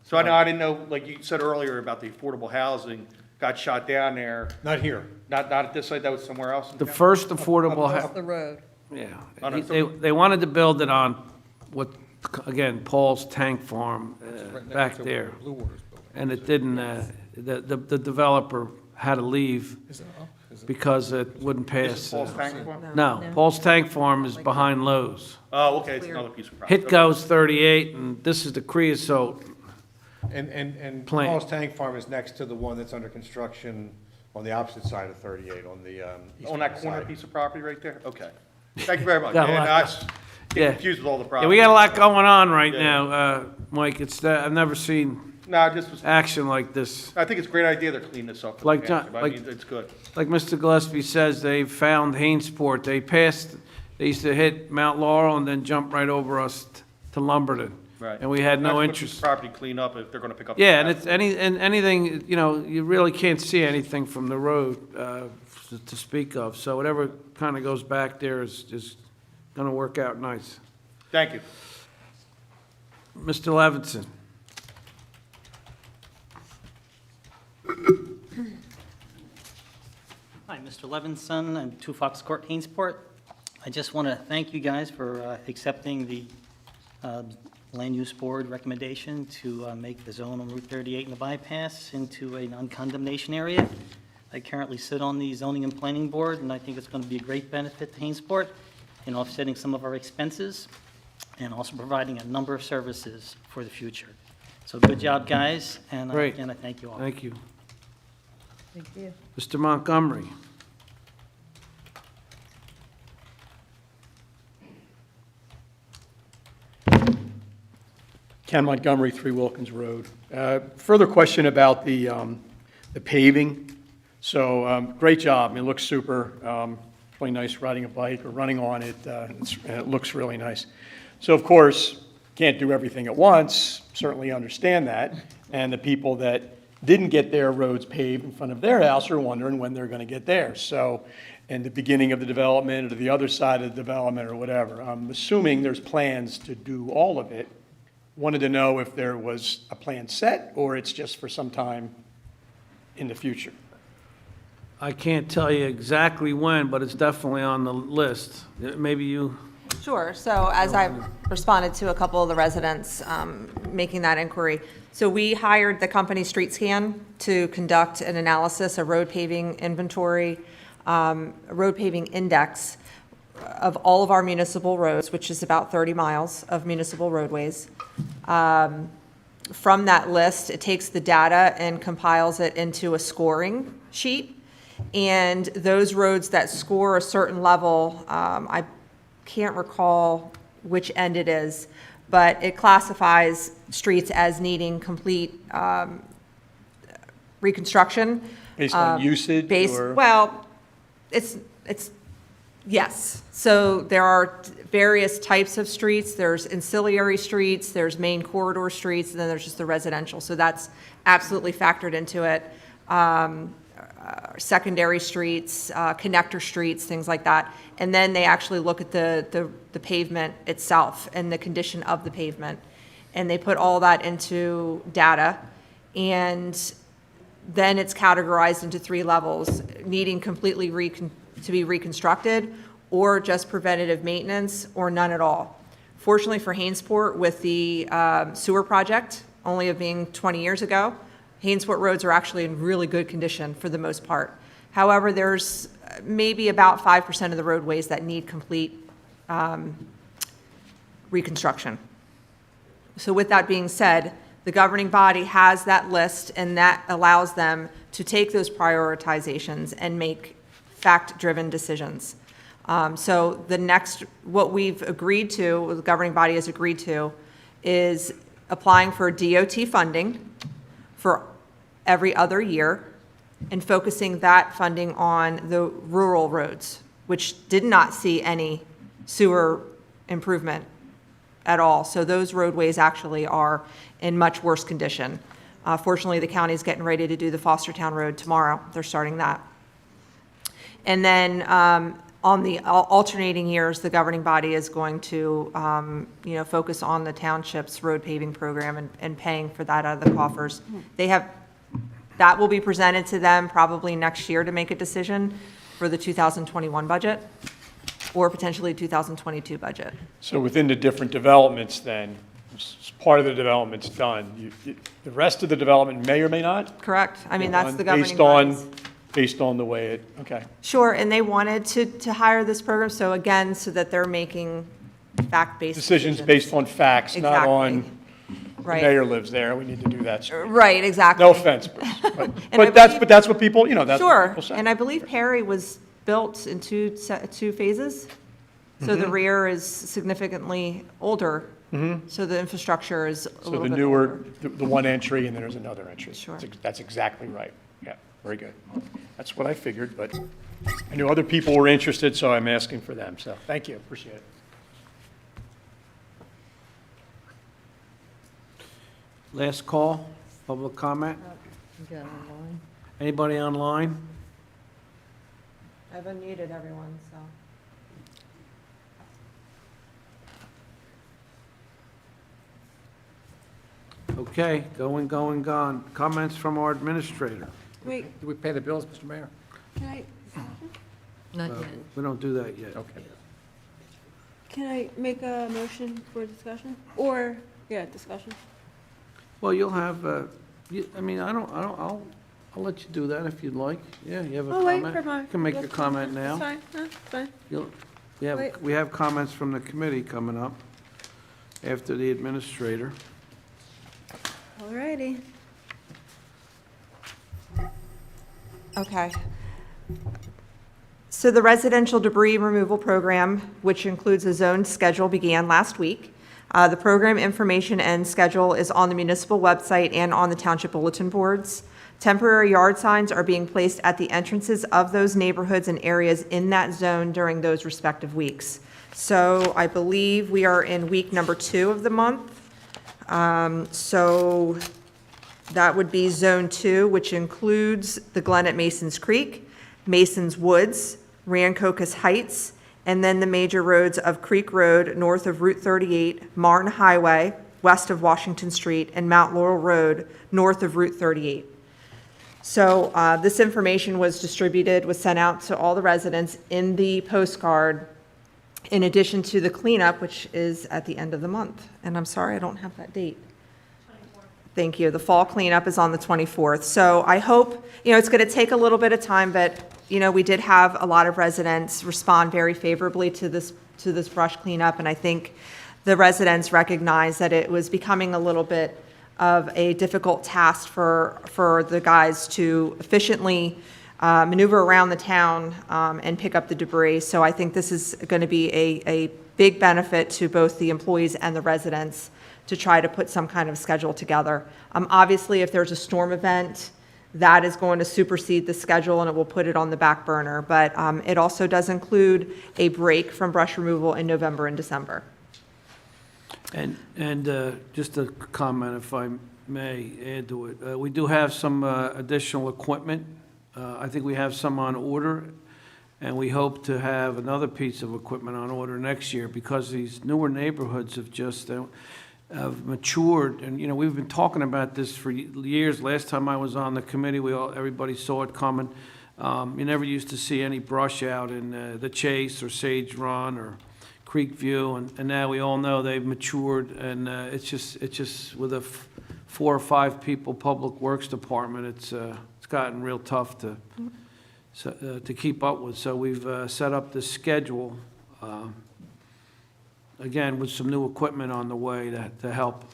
So I didn't know, like you said earlier about the affordable housing got shot down there. Not here. Not at this site, that was somewhere else in The town? first affordable, Across the road. yeah, Oh, no, they wanted to build it on what, again, Paul's Tank Farm back there. And it didn't, the developer had to leave because it wouldn't This pass. is Paul's Tank Farm? No, Paul's Tank Farm is behind Lowe's. Oh, okay, it's another piece of property. Hitco's 38, and this is the creosote. And Plant. Paul's Tank Farm is next to the one that's under construction on the opposite side of 38, on the On that eastern corner side. piece of property right there? Okay. Thank you very much. Got a And lot I of- was Yeah. getting confused with all the Yeah, properties. we got a lot going on right Yeah. now, Mike. I've never seen No, I just was, action like this. I think it's a great idea to clean this up. for the Like John- township. I like- mean, it's good. Like Mr. Gillespie says, they found Hainsport. They used to hit Mount Laurel and then jump right over us to Lumberton. Right. And we had no That's what interest. this property clean up if they're gonna pick up. Yeah, and the it's anything, you really can't see anything from the road, to speak of. So whatever kind of goes back there is gonna work out nice. Thank you. Mr. Levinson. Hi, Mr. Levinson, I'm 2 Fox Court, Hainsport. I just want to thank you guys for accepting the Land Use Board recommendation to make the zone on Route 38 and the bypass into a non-condemnation area. I currently sit on the Zoning and Planning Board, and I think it's going to be a great benefit to Hainsport in offsetting some of our expenses and also providing a number of services for the future. So good job, guys, and Great. again, I thank you all. Thank you. Thank you. Mr. Montgomery. Ken Montgomery, 3 Wilkins Road. Further question about the paving. So, great job, I mean, it looks super, really nice riding a bike or running on it, and it looks really nice. So, of course, can't do everything at once, certainly understand that, and the people that didn't get their roads paved in front of their house are wondering when they're gonna get theirs. So, in the beginning of the development, or the other side of the development, or whatever, I'm assuming there's plans to do all of it. Wanted to know if there was a plan set, or it's just for some time in the future. I can't tell you exactly when, but it's definitely on the list. Maybe you, Sure. So as I responded to a couple of the residents making that inquiry, so we hired the company StreetScan to conduct an analysis, a road paving inventory, a road paving index of all of our municipal roads, which is about 30 miles of municipal roadways. From that list, it takes the data and compiles it into a scoring sheet. And those roads that score a certain level, I can't recall which end it is, but it classifies streets as needing complete reconstruction. Based on usage, or? Well, it's, yes. So there are various types of streets. There's ancillary streets, there's main corridor streets, and then there's just the residential. So that's absolutely factored into it. Secondary streets, connector streets, things like that. And then they actually look at the pavement itself and the condition of the pavement. And they put all that into data. And then it's categorized into 3 levels, needing completely to be reconstructed, or just preventative maintenance, or none at all. Fortunately for Hainsport, with the sewer project only of being 20 years ago, Hainsport roads are actually in really good condition for the most part. However, there's maybe about 5% of the roadways that need complete reconstruction. So with that being said, the governing body has that list, and that allows them to take those prioritizations and make fact-driven decisions. So the next, what we've agreed to, what the governing body has agreed to, is applying for DOT funding for every other year and focusing that funding on the rural roads, which did not see any sewer improvement at all. So those roadways actually are in much worse condition. Fortunately, the county's getting ready to do the Fostertown Road tomorrow. They're starting that. And then on the alternating years, the governing body is going to, focus on the township's road paving program and paying for that out of the coffers. That will be presented to them probably next year to make a decision for the 2021 budget or potentially 2022 budget. So within the different developments then, part of the development's done. The rest of the development may or may not? Correct. I mean, that's the governing Based body's. Based on the way okay. Sure, and they wanted to hire this program, so again, so that they're making fact-based Decisions based on facts, not Exactly. on the Right. mayor lives there, we need to do that. Right, exactly. No offense, Bruce, but, And I but that's what people, that's what Sure, people say. and I believe Perry was built in two phases, so the rear is significantly older, so the infrastructure is a So little the bit newer, older. the one entry and then there's another entry. Sure. That's exactly right. Yeah, very good. That's what I figured, but I knew other people were interested, so I'm asking for them. So thank you, appreciate it. Last call, public comment. You got online? Anybody online? I've unmuted everyone, so. Okay, going, gone. Comments from our administrator. Wait, Do we pay the bills, Mr. Mayor? can I, Not yet. We don't do that yet. Okay. can I make a motion for discussion? Or, discussion. Well, you'll have, I'll let you do that if you'd like. Yeah, you have a Oh, wait comment? for my. You can make your comment now. It's fine, it's fine. Wait. We have comments from the committee coming up after the administrator. Alrighty. Okay. So the residential debris removal program, which includes a zoned schedule, began last week. The program information and schedule is on the municipal website and on the township bulletin boards. Temporary yard signs are being placed at the entrances of those neighborhoods and areas in that zone during those respective weeks. So I believe we are in week number 2 of the month. So that would be Zone 2, which includes the Glen at Masons Creek, Masons Woods, Rancocas Heights, and then the major roads of Creek Road, north of Route 38, Martin Highway, west of Washington Street, and Mount Laurel Road, north of Route 38. So this information was sent out to all the residents in the postcard, in addition to the cleanup, which is at the end of the month. And I'm sorry, I don't have that date. 24th. Thank you. The fall cleanup is on the 24th. So I hope, it's going to take a little bit of time, but, we did have a lot of residents respond very favorably to this brush cleanup. And I think the residents recognized that it was becoming a little bit of a difficult task for the guys to efficiently maneuver around the town and pick up the debris. So I think this is going to be a big benefit to both the employees and the residents to try to put some kind of schedule together. Obviously, if there's a storm event, that is going to supersede the schedule and it will put it on the back burner. But it also does include a break from brush removal in November and December. And just a comment, if I may add to it. We do have some additional equipment. I think we have some on order, and we hope to have another piece of equipment on order next year because these newer neighborhoods have just have matured. And, we've been talking about this for years. Last time I was on the committee, everybody saw it coming. You never used to see any brush out in the Chase or Sage Run or Creek View, and now we all know they've matured, and it's just with a 4 or 5 people public works department, it's gotten real tough to keep up with. So we've set up this schedule again with some new equipment on the way to help.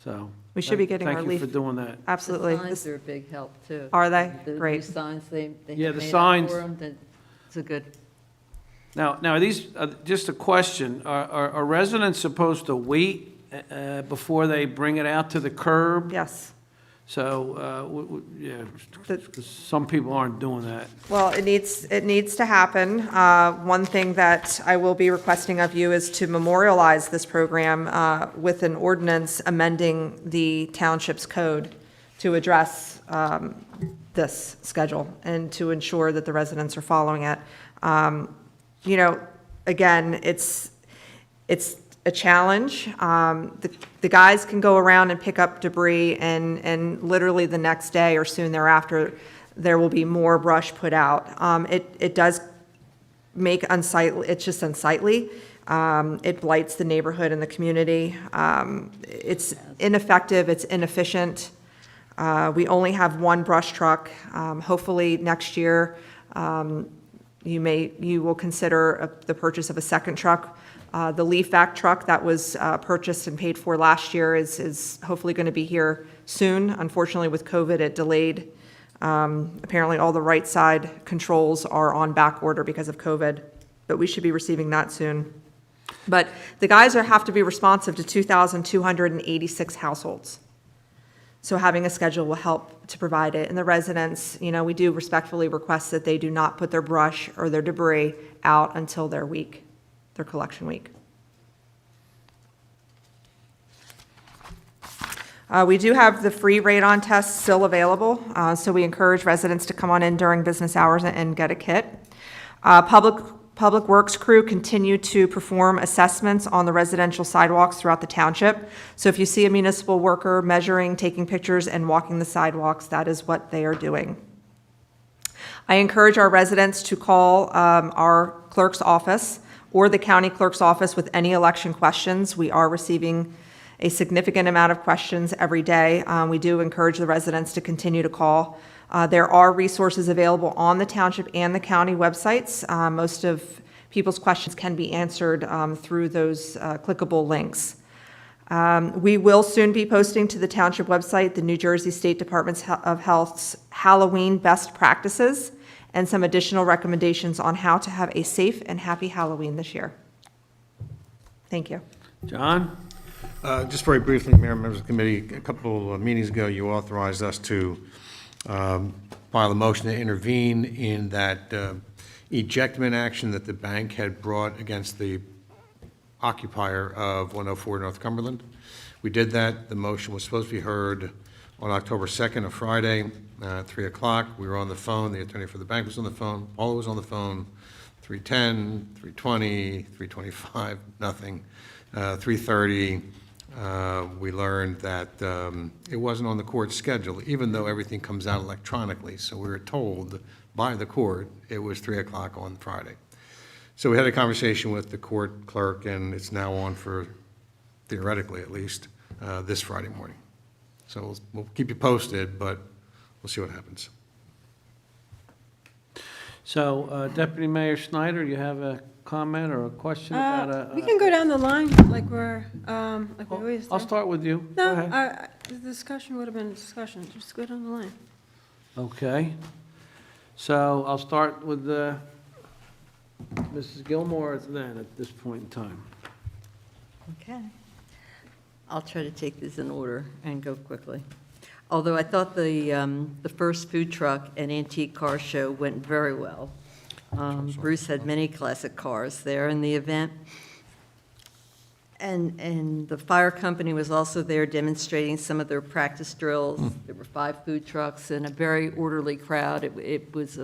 So We should be getting our thank you leaf. for doing that. Absolutely. The signs are a big help, too. Are they? The new Great. signs they Yeah, have the made up signs- for 'em, it's a good. Now, are these, just a question, are residents supposed to wait before they bring it out to the curb? Yes. So, yeah, 'cause some people aren't doing that. Well, it needs to happen. One thing that I will be requesting of you is to memorialize this program with an ordinance amending the township's code to address this schedule and to ensure that the residents are following it. You know, again, it's a challenge. The guys can go around and pick up debris, and literally the next day or soon thereafter, there will be more brush put out. It does make unsightly, it's just unsightly. It blights the neighborhood and the community. It's ineffective, it's inefficient. We only have one brush truck. Hopefully next year, you will consider the purchase of a second truck. The leaf vac truck that was purchased and paid for last year is hopefully going to be here soon. Unfortunately, with COVID, it delayed. Apparently, all the right side controls are on back order because of COVID, but we should be receiving that soon. But the guys have to be responsive to 2,286 households. So having a schedule will help to provide it. And the residents, you know, we do respectfully request that they do not put their brush or their debris out until their collection week. We do have the free radon test still available, so we encourage residents to come on in during business hours and get a kit. Public Works crew continue to perform assessments on the residential sidewalks throughout the township. So if you see a municipal worker measuring, taking pictures, and walking the sidewalks, that is what they are doing. I encourage our residents to call our clerk's office or the county clerk's office with any election questions. We are receiving a significant amount of questions every day. We do encourage the residents to continue to call. There are resources available on the township and the county websites. Most of people's questions can be answered through those clickable links. We will soon be posting to the township website the New Jersey State Department of Health's Halloween best practices and some additional recommendations on how to have a safe and happy Halloween this year. Thank you. John? Just very briefly, Mayor and members of the committee, a couple of meetings ago, you authorized us to file a motion to intervene in that ejectment action that the bank had brought against the occupier of 104 North Cumberland. We did that. The motion was supposed to be heard on October 2nd, a Friday, 3 o'clock. We were on the phone. The attorney for the bank was on the phone. Paula was on the phone. 3:10, 3:20, 3:25, nothing. 3:30, we learned that it wasn't on the court schedule, even though everything comes out electronically. So we were told by the court it was 3 o'clock on Friday. So we had a conversation with the court clerk, and it's now on for, theoretically at least, this Friday morning. So we'll keep you posted, but we'll see what happens. So Deputy Mayor Snyder, you have a comment or a question about We can go down the line like we always do. I'll start with you. Go No, ahead. the discussion would have been a discussion. Just go down the line. Okay. So I'll start with Mrs. Gilmore then at this point in time. Okay. I'll try to take this in order and go quickly. Although I thought the first food truck and antique car show went very well. Bruce had many classic cars there in the event. And the fire company was also there demonstrating some of their practice drills. There were 5 food trucks and a very orderly crowd. It was,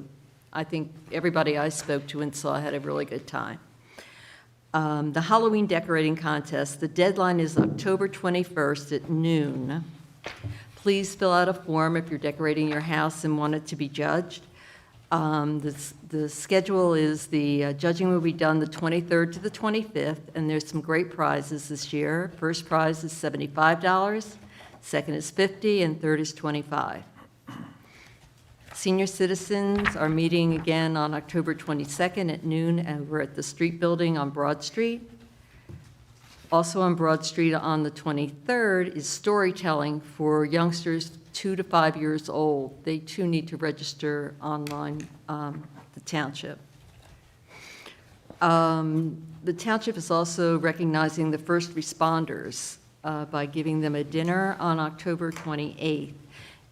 I think everybody I spoke to and saw had a really good time. The Halloween decorating contest, the deadline is October 21st at noon. Please fill out a form if you're decorating your house and want it to be judged. The schedule is the judging will be done the 23rd to the 25th, and there's some great prizes this year. First prize is $75, second is $50, and third is $25. Senior citizens are meeting again on October 22nd at noon, and we're at the street building on Broad Street. Also on Broad Street on the 23rd is storytelling for youngsters 2 to 5 years old. They too need to register online, the township. The township is also recognizing the first responders by giving them a dinner on October 28th.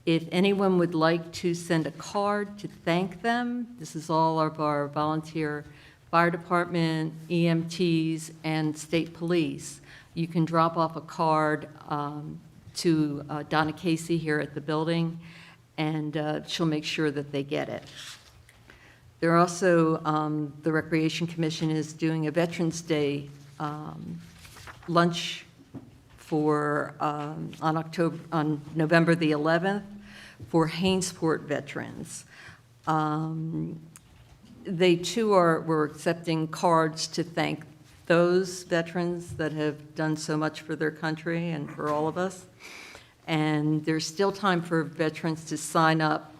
If anyone would like to send a card to thank them, this is all of our volunteer fire department, EMTs, and state police. You can drop off a card to Donna Casey here at the building, and she'll make sure that they get it. There are also, the Recreation Commission is doing a Veterans Day lunch for, on November the 11th for Hainesport veterans. They too were accepting cards to thank those veterans that have done so much for their country and for all of us. And there's still time for veterans to sign up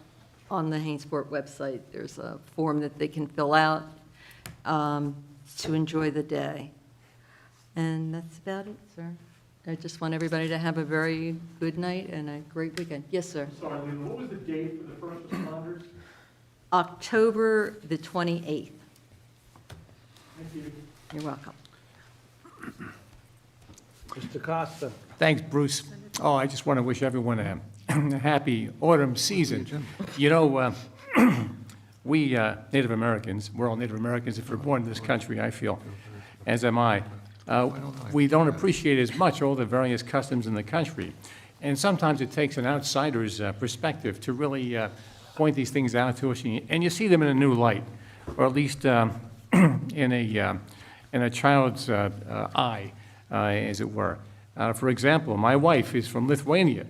on the Hainesport website. There's a form that they can fill out to enjoy the day. And that's about it, sir. I just want everybody to have a very good night and a great weekend. Yes, sir. Sorry, what was the date for the first responders? October the 28th. Thank you. You're welcome. Mr. Costa. Thanks, Bruce. Oh, I just want to wish everyone a happy autumn season. You know, we Native Americans, we're all Native Americans if we're born in this country, I feel, as am I. We don't appreciate as much all the various customs in the country. And sometimes it takes an outsider's perspective to really point these things out to us, and you see them in a new light, or at least in a child's eye, as it were. For example, my wife is from Lithuania,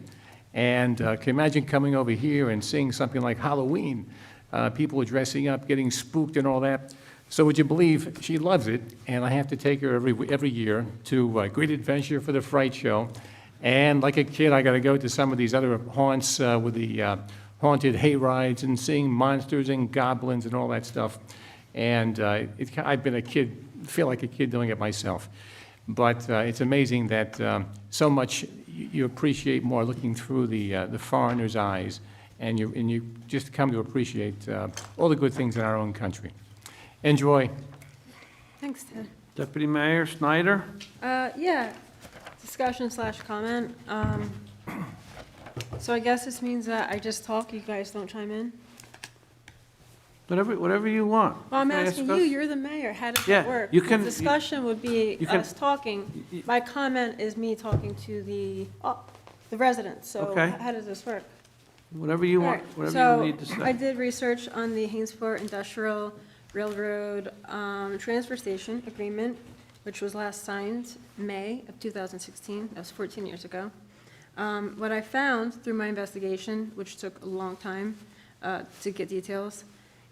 and can you imagine coming over here and seeing something like Halloween, people are dressing up, getting spooked and all that. So would you believe she loves it, and I have to take her every year to Great Adventure for the Fright Show. And like a kid, I got to go to some of these other haunts with the haunted hay rides and seeing monsters and goblins and all that stuff. And I've been a kid, feel like a kid doing it myself. But it's amazing that so much you appreciate more looking through the foreigner's eyes, and you just come to appreciate all the good things in our own country. Enjoy. Thanks, Ted. Deputy Mayor Snyder? Yeah, discussion/comment. So I guess this means that I just talk, you guys don't chime in? Whatever you want. Well, I'm Okay, asking ask you, us. you're the mayor, how does Yeah, that work? you can- The discussion would be you can- us talking. My comment is me talking to the residents, so Okay. how does this work? Whatever you want, Alright, whatever you need to So I say. did research on the Hainesport Industrial Railroad Transfer Station Agreement, which was last signed May of 2016. That was 14 years ago. What I found through my investigation, which took a long time to get details,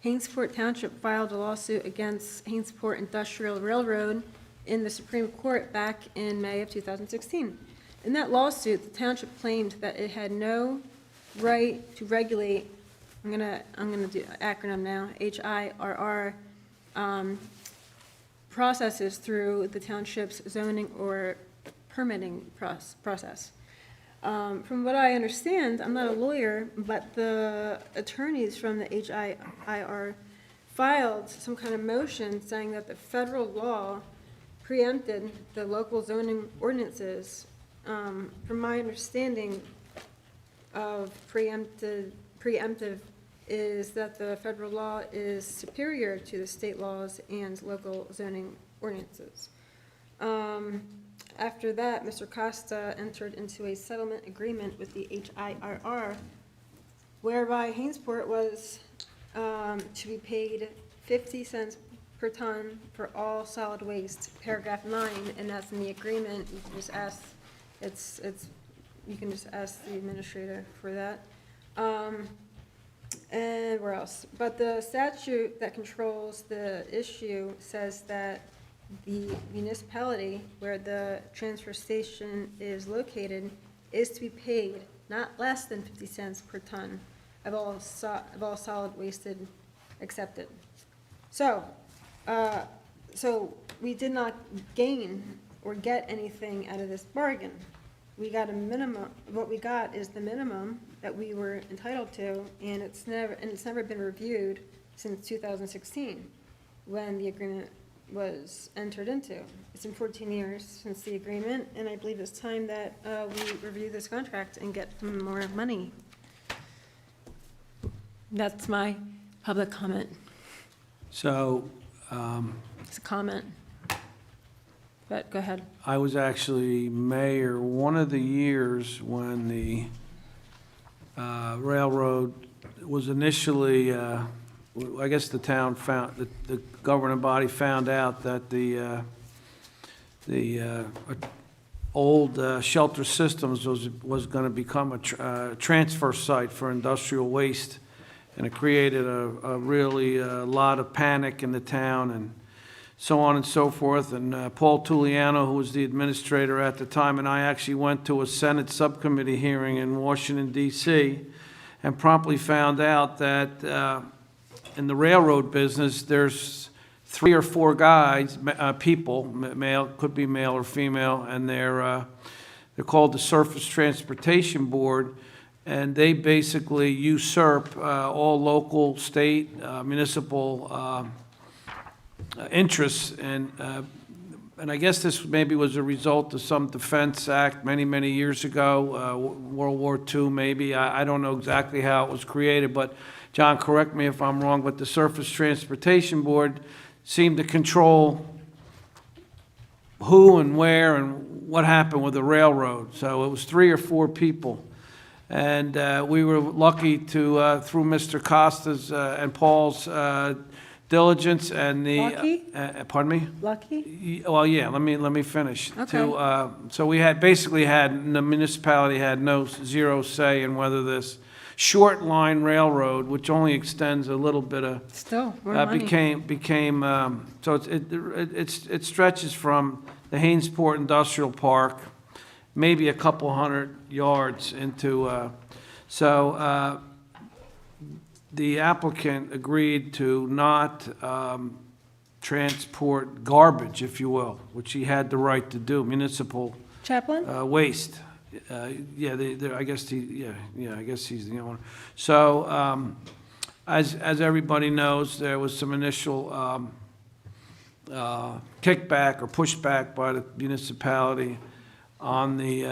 Hainesport Township filed a lawsuit against Hainesport Industrial Railroad in the Supreme Court back in May of 2016. In that lawsuit, the township claimed that it had no right to regulate, I'm gonna do acronym now, HIRR, processes through the township's zoning or permitting process. From what I understand, I'm not a lawyer, but the attorneys from the HIRR filed some kind of motion saying that the federal law preempted the local zoning ordinances. From my understanding of preemptive is that the federal law is superior to the state laws and local zoning ordinances. After that, Mr. Costa entered into a settlement agreement with the HIRR, whereby Hainesport was to be paid 50 cents per ton for all solid waste, paragraph 9, and that's in the agreement. You can just ask, you can just ask the administrator for that. And where else? But the statute that controls the issue says that the municipality where the transfer station is located is to be paid not less than 50 cents per ton of all solid wasted accepted. So, so we did not gain or get anything out of this bargain. We got a minimum, what we got is the minimum that we were entitled to, and it's never been reviewed since 2016, when the agreement was entered into. It's been 14 years since the agreement, and I believe it's time that we review this contract and get some more money. That's my public comment. So, It's a comment. But go ahead. I was actually mayor one of the years when the railroad was initially, I guess the town found, the governing body found out that the old Shelter Systems was going to become a transfer site for industrial waste, and it created a really lot of panic in the town and so on and so forth. And Paul Tuliano, who was the administrator at the time, and I actually went to a Senate subcommittee hearing in Washington, D.C., and promptly found out that in the railroad business, there's 3 or 4 guys, people, male, could be male or female, and they're called the Surface Transportation Board, and they basically usurp all local, state, municipal interests, and I guess this maybe was a result of some Defense Act many, many years ago, World War II maybe. I don't know exactly how it was created, but John, correct me if I'm wrong, but the Surface Transportation Board seemed to control who and where and what happened with the railroad. So it was 3 or 4 people. And we were lucky to, through Mr. Costa's and Paul's diligence and the... Lucky? Pardon me? Lucky? Well, yeah, let me finish. Okay. So we had, basically had, the municipality had zero say in whether this short line railroad, which only extends a little bit of... Still, more money. became, so it stretches from the Hainesport Industrial Park, maybe a couple hundred yards into, the applicant agreed to not transport garbage, if you will, which he had the right to do, municipal Chaplain? waste. Yeah, I guess I guess he's the owner. So, as everybody knows, there was some initial kickback or pushback by the municipality on the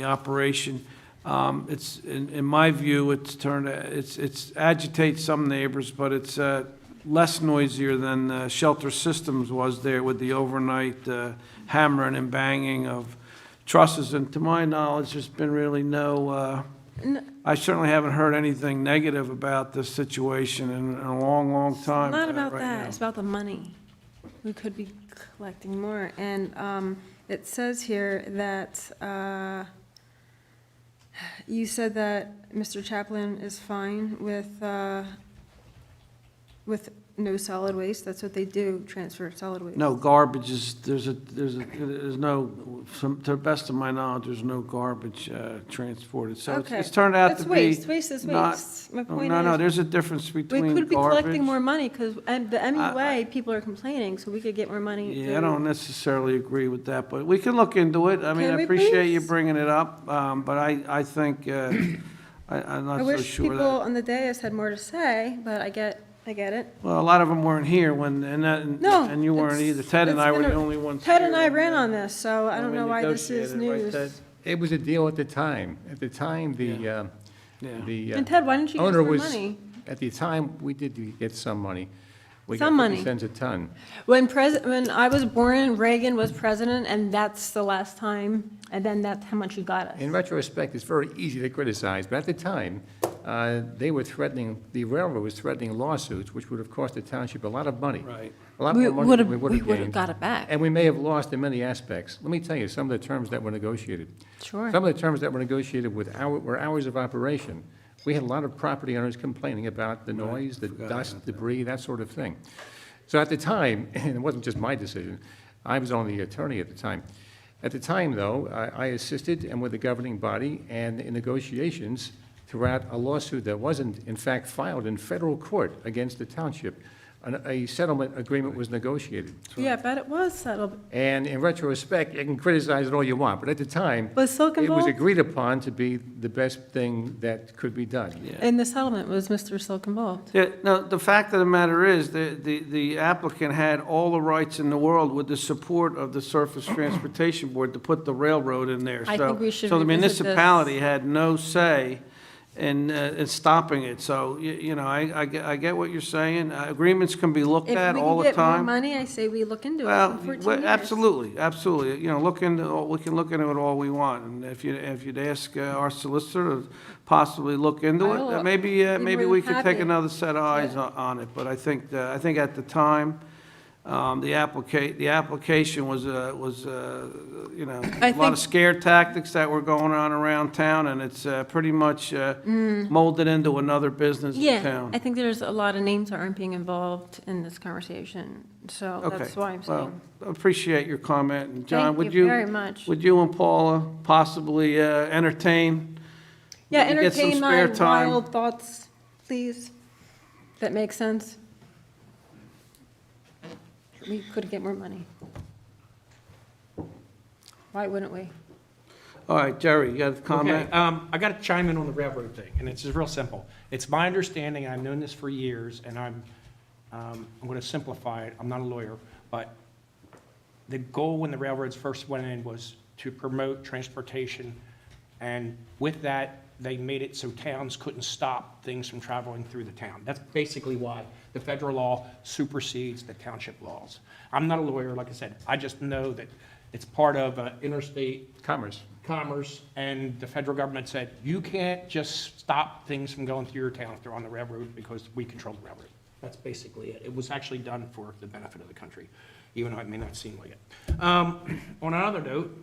operation. It's in my view, it's agitates some neighbors, but it's less noisier than Shelter Systems was there with the overnight hammering and banging of trusses. And to my knowledge, there's been really no. I certainly haven't heard anything negative about this situation in a long, long time. Not about right that, now. it's about the money. We could be collecting more. And it says here that you said that Mr. Chaplin is fine with no solid waste. That's what they do, transfer solid waste. No, garbage is, there's no, to the best of my knowledge, there's no garbage transported. So Okay. it's turned out to That's be. waste. Waste is not- waste. My No, point no, is, there's a difference we between could be garbage. collecting more money because, and the MUA, people are complaining, so we could get more money. Yeah, I don't necessarily agree with that, but we can look into it. I mean, Can I we appreciate you please? bringing it up, but I think, I'm I not so wish sure people that. on the dais had more to say, but I get it. Well, a lot of them weren't here No. and you weren't it's- either. Ted and it's I were been the a- only ones Ted and here. I ran on this, so I don't we know why this is negotiated, right, Ted? news. It was a deal at the time. At the time, Yeah. And Ted, why didn't you give us owner more was, money? at the time, we did get some money. We Some got money. 50 cents a ton. When I was born, Reagan was president, and that's the last time, and then that's how much you got us. In retrospect, it's very easy to criticize, but at the time, they were threatening, the railroad was threatening lawsuits, which would have cost the township a lot of money. Right. A lot We more money would than have, we would we have would have gained. got it back. And we may have lost in many aspects. Let me tell you some of the terms that were negotiated. Sure. Some of the terms that were negotiated were hours of operation. We had a lot of property owners complaining about the noise, the dust, debris, that sort of thing. So at the time, and it wasn't just my decision, I was only the attorney at the time. At the time, though, I assisted and with the governing body and in negotiations throughout a lawsuit that wasn't, in fact, filed in federal court against the township. A settlement agreement was negotiated. Yeah, but it was settled. And in retrospect, you can criticize it all you want, but at the time, Was Silk it was involved? agreed upon to be the best thing that could be done. In the settlement, was Mr. Silk involved? Yeah, no, the fact of the matter is, the applicant had all the rights in the world with the support of the Surface Transportation Board to put the railroad in there. I think we should So the revisit this. municipality had no say and stopping it. So, you know, I get what you're saying. Agreements can be looked at all the If we can get more time. money, I say we look into it Well, in 14 well, years. absolutely, absolutely. You know, we can look into it all we want. And if you'd ask our solicitor to possibly look into I will it, maybe be more we than could take happy. another set of eyes on it. But I think at the time, the application was, you know, a lot of scare tactics that were going on around town, and it's pretty much molded into another business in Yeah, town. I think there's a lot of names that aren't being involved in this conversation, so Okay. that's why I'm Well, saying. appreciate your comment. And John, Thank would you you? very much. Would you and Paula possibly entertain? Yeah, you get some entertain my spare time? wild thoughts, please. That makes sense. We could get more money. Why wouldn't we? All right, Jerry, you got a comment? Okay, I got to chime in on the railroad thing, and it's just real simple. It's my understanding, and I've known this for years, and I'm going to simplify it. I'm not a lawyer, but the goal when the railroads first went in was to promote transportation, and with that, they made it so towns couldn't stop things from traveling through the town. That's basically why the federal law supersedes the township laws. I'm not a lawyer, like I said. I just know that it's part of interstate commerce, and the federal government said, you can't just stop things from going through your town if they're on the railroad because we control the railroad. That's basically it. It was actually done for the benefit of the country, even though it may not seem like it. On another note,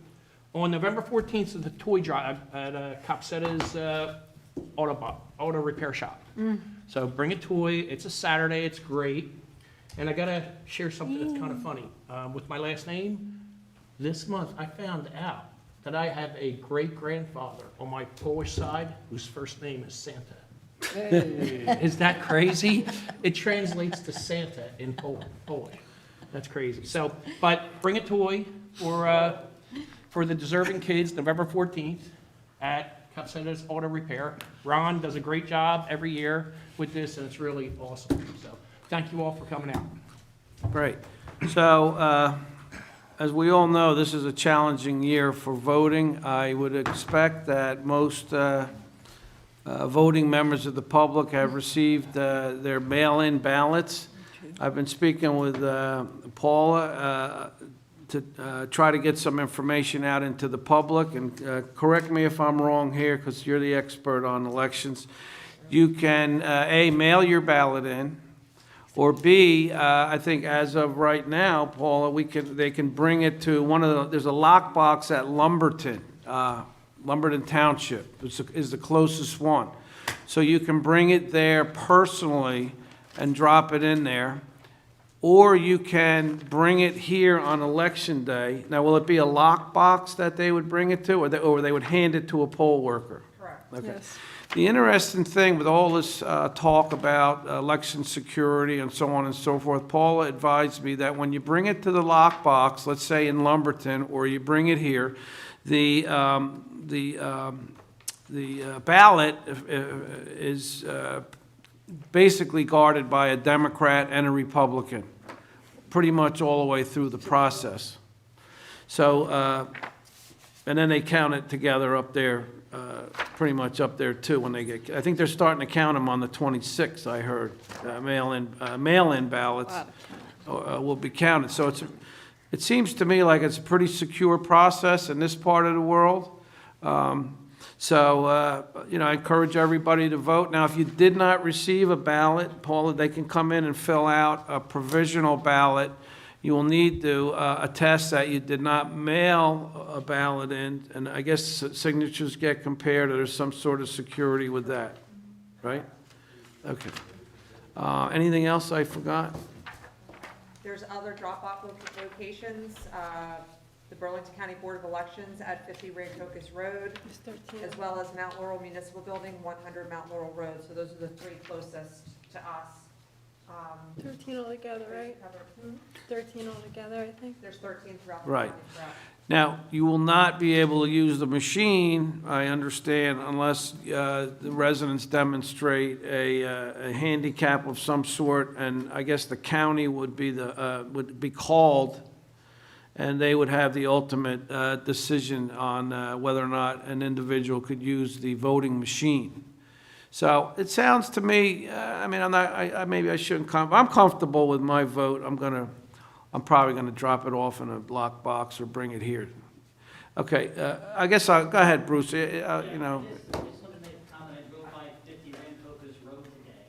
on November 14th is the toy drive at Copsetta's auto repair shop. So bring a toy. It's a Saturday. It's great. And I got to share something that's kind of funny. With my last name, this month I found out that I have a great-grandfather on my Polish side whose first name is Santa. Is that crazy? It translates to Santa in Polish. That's crazy. So, but bring a toy for the deserving kids, November 14th at Copsetta's Auto Repair. Ron does a great job every year with this, and it's really awesome. So thank you all for coming out. Great. So, as we all know, this is a challenging year for voting. I would expect that most voting members of the public have received their mail-in ballots. I've been speaking with Paula to try to get some information out into the public, and correct me if I'm wrong here, because you're the expert on elections. You can, A, mail your ballot in, or B, I think as of right now, Paula, they can bring it to there's a lockbox at Lumberton Township, which is the closest one. So you can bring it there personally and drop it in there. Or you can bring it here on Election Day. Now, will it be a lockbox that they would bring it to, or they would hand it to a poll worker? Correct. Okay. Yes. The interesting thing with all this talk about election security and so on and so forth, Paula advised me that when you bring it to the lockbox, let's say in Lumberton, or you bring it here, the ballot is basically guarded by a Democrat and a Republican, pretty much all the way through the process. So, and then they count it together up there, pretty much up there too when they get, I think they're starting to count them on the 26th, I heard. Mail-in ballots will be counted. So it seems to me like it's a pretty secure process in this part of the world. So, you know, I encourage everybody to vote. Now, if you did not receive a ballot, Paula, they can come in and fill out a provisional ballot. You will need to attest that you did not mail a ballot in, and I guess signatures get compared, or there's some sort of security with that, right? Okay. Anything else I forgot? There's other drop-off locations, the Burlington County Board of Elections at 50 Rancocas Road, as well as Mount Laurel Municipal Building, 100 Mount Laurel Road. So those are the three closest to us. 13 altogether, right? 13 altogether, I think. There's 13 throughout the Right. county. Correct. Now, you will not be able to use the machine, I understand, unless the residents demonstrate a handicap of some sort, and I guess the county would be called, and they would have the ultimate decision on whether or not an individual could use the voting machine. So it sounds to me, I mean, maybe I shouldn't, I'm comfortable with my vote. I'm probably gonna drop it off in a lockbox or bring it here. Okay, I guess go ahead, Bruce, you know. I just wanted to make a comment. I drove by 50 Rancocas Road today,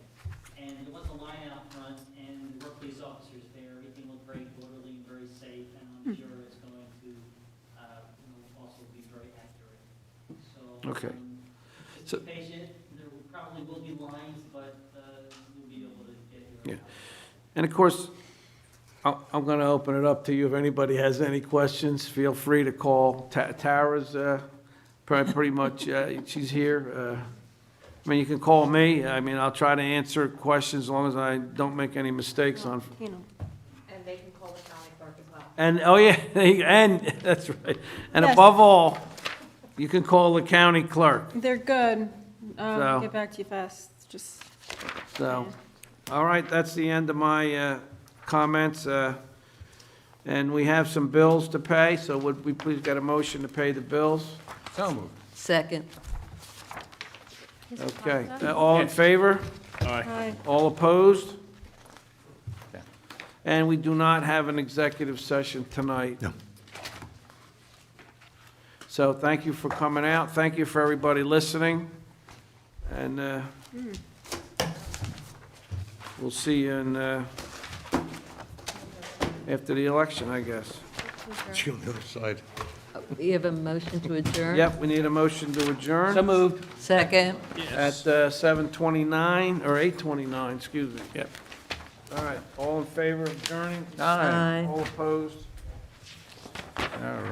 and there was a line out front, and there were police officers there. Everything looked very orderly and very safe, and I'm sure it's going to, also be very accurate. So, Okay. just So- be patient. There probably will be lines, but, we'll be able to get here. Yeah. And of course, I'm going to open it up to you. If anybody has any questions, feel free to call. Tara's pretty much, she's here. I mean, you can call me. I mean, I'll try to answer questions as long as I don't make any mistakes on. You know. And they can call the county clerk as well. And, oh yeah, and, that's right. And Yes. above all, you can call the county clerk. They're good. So- I'll get back to you fast, just. So, all right, that's the end of my comments. And we have some bills to pay, so would we please get a motion to pay the bills? So moved. Second. Mr. Okay, Costa? all in favor? Hi. All opposed? Yeah. And we do not have an executive session tonight. No. So thank you for coming out. Thank you for everybody listening. And we'll see you after the election, I guess. See you on the other side. We have a motion to adjourn? Yep, we need a motion to adjourn. So moved. Second. At 7:29, or 8:29, excuse me. Yep. All right, all in favor of adjourning? Aye. All opposed? All right.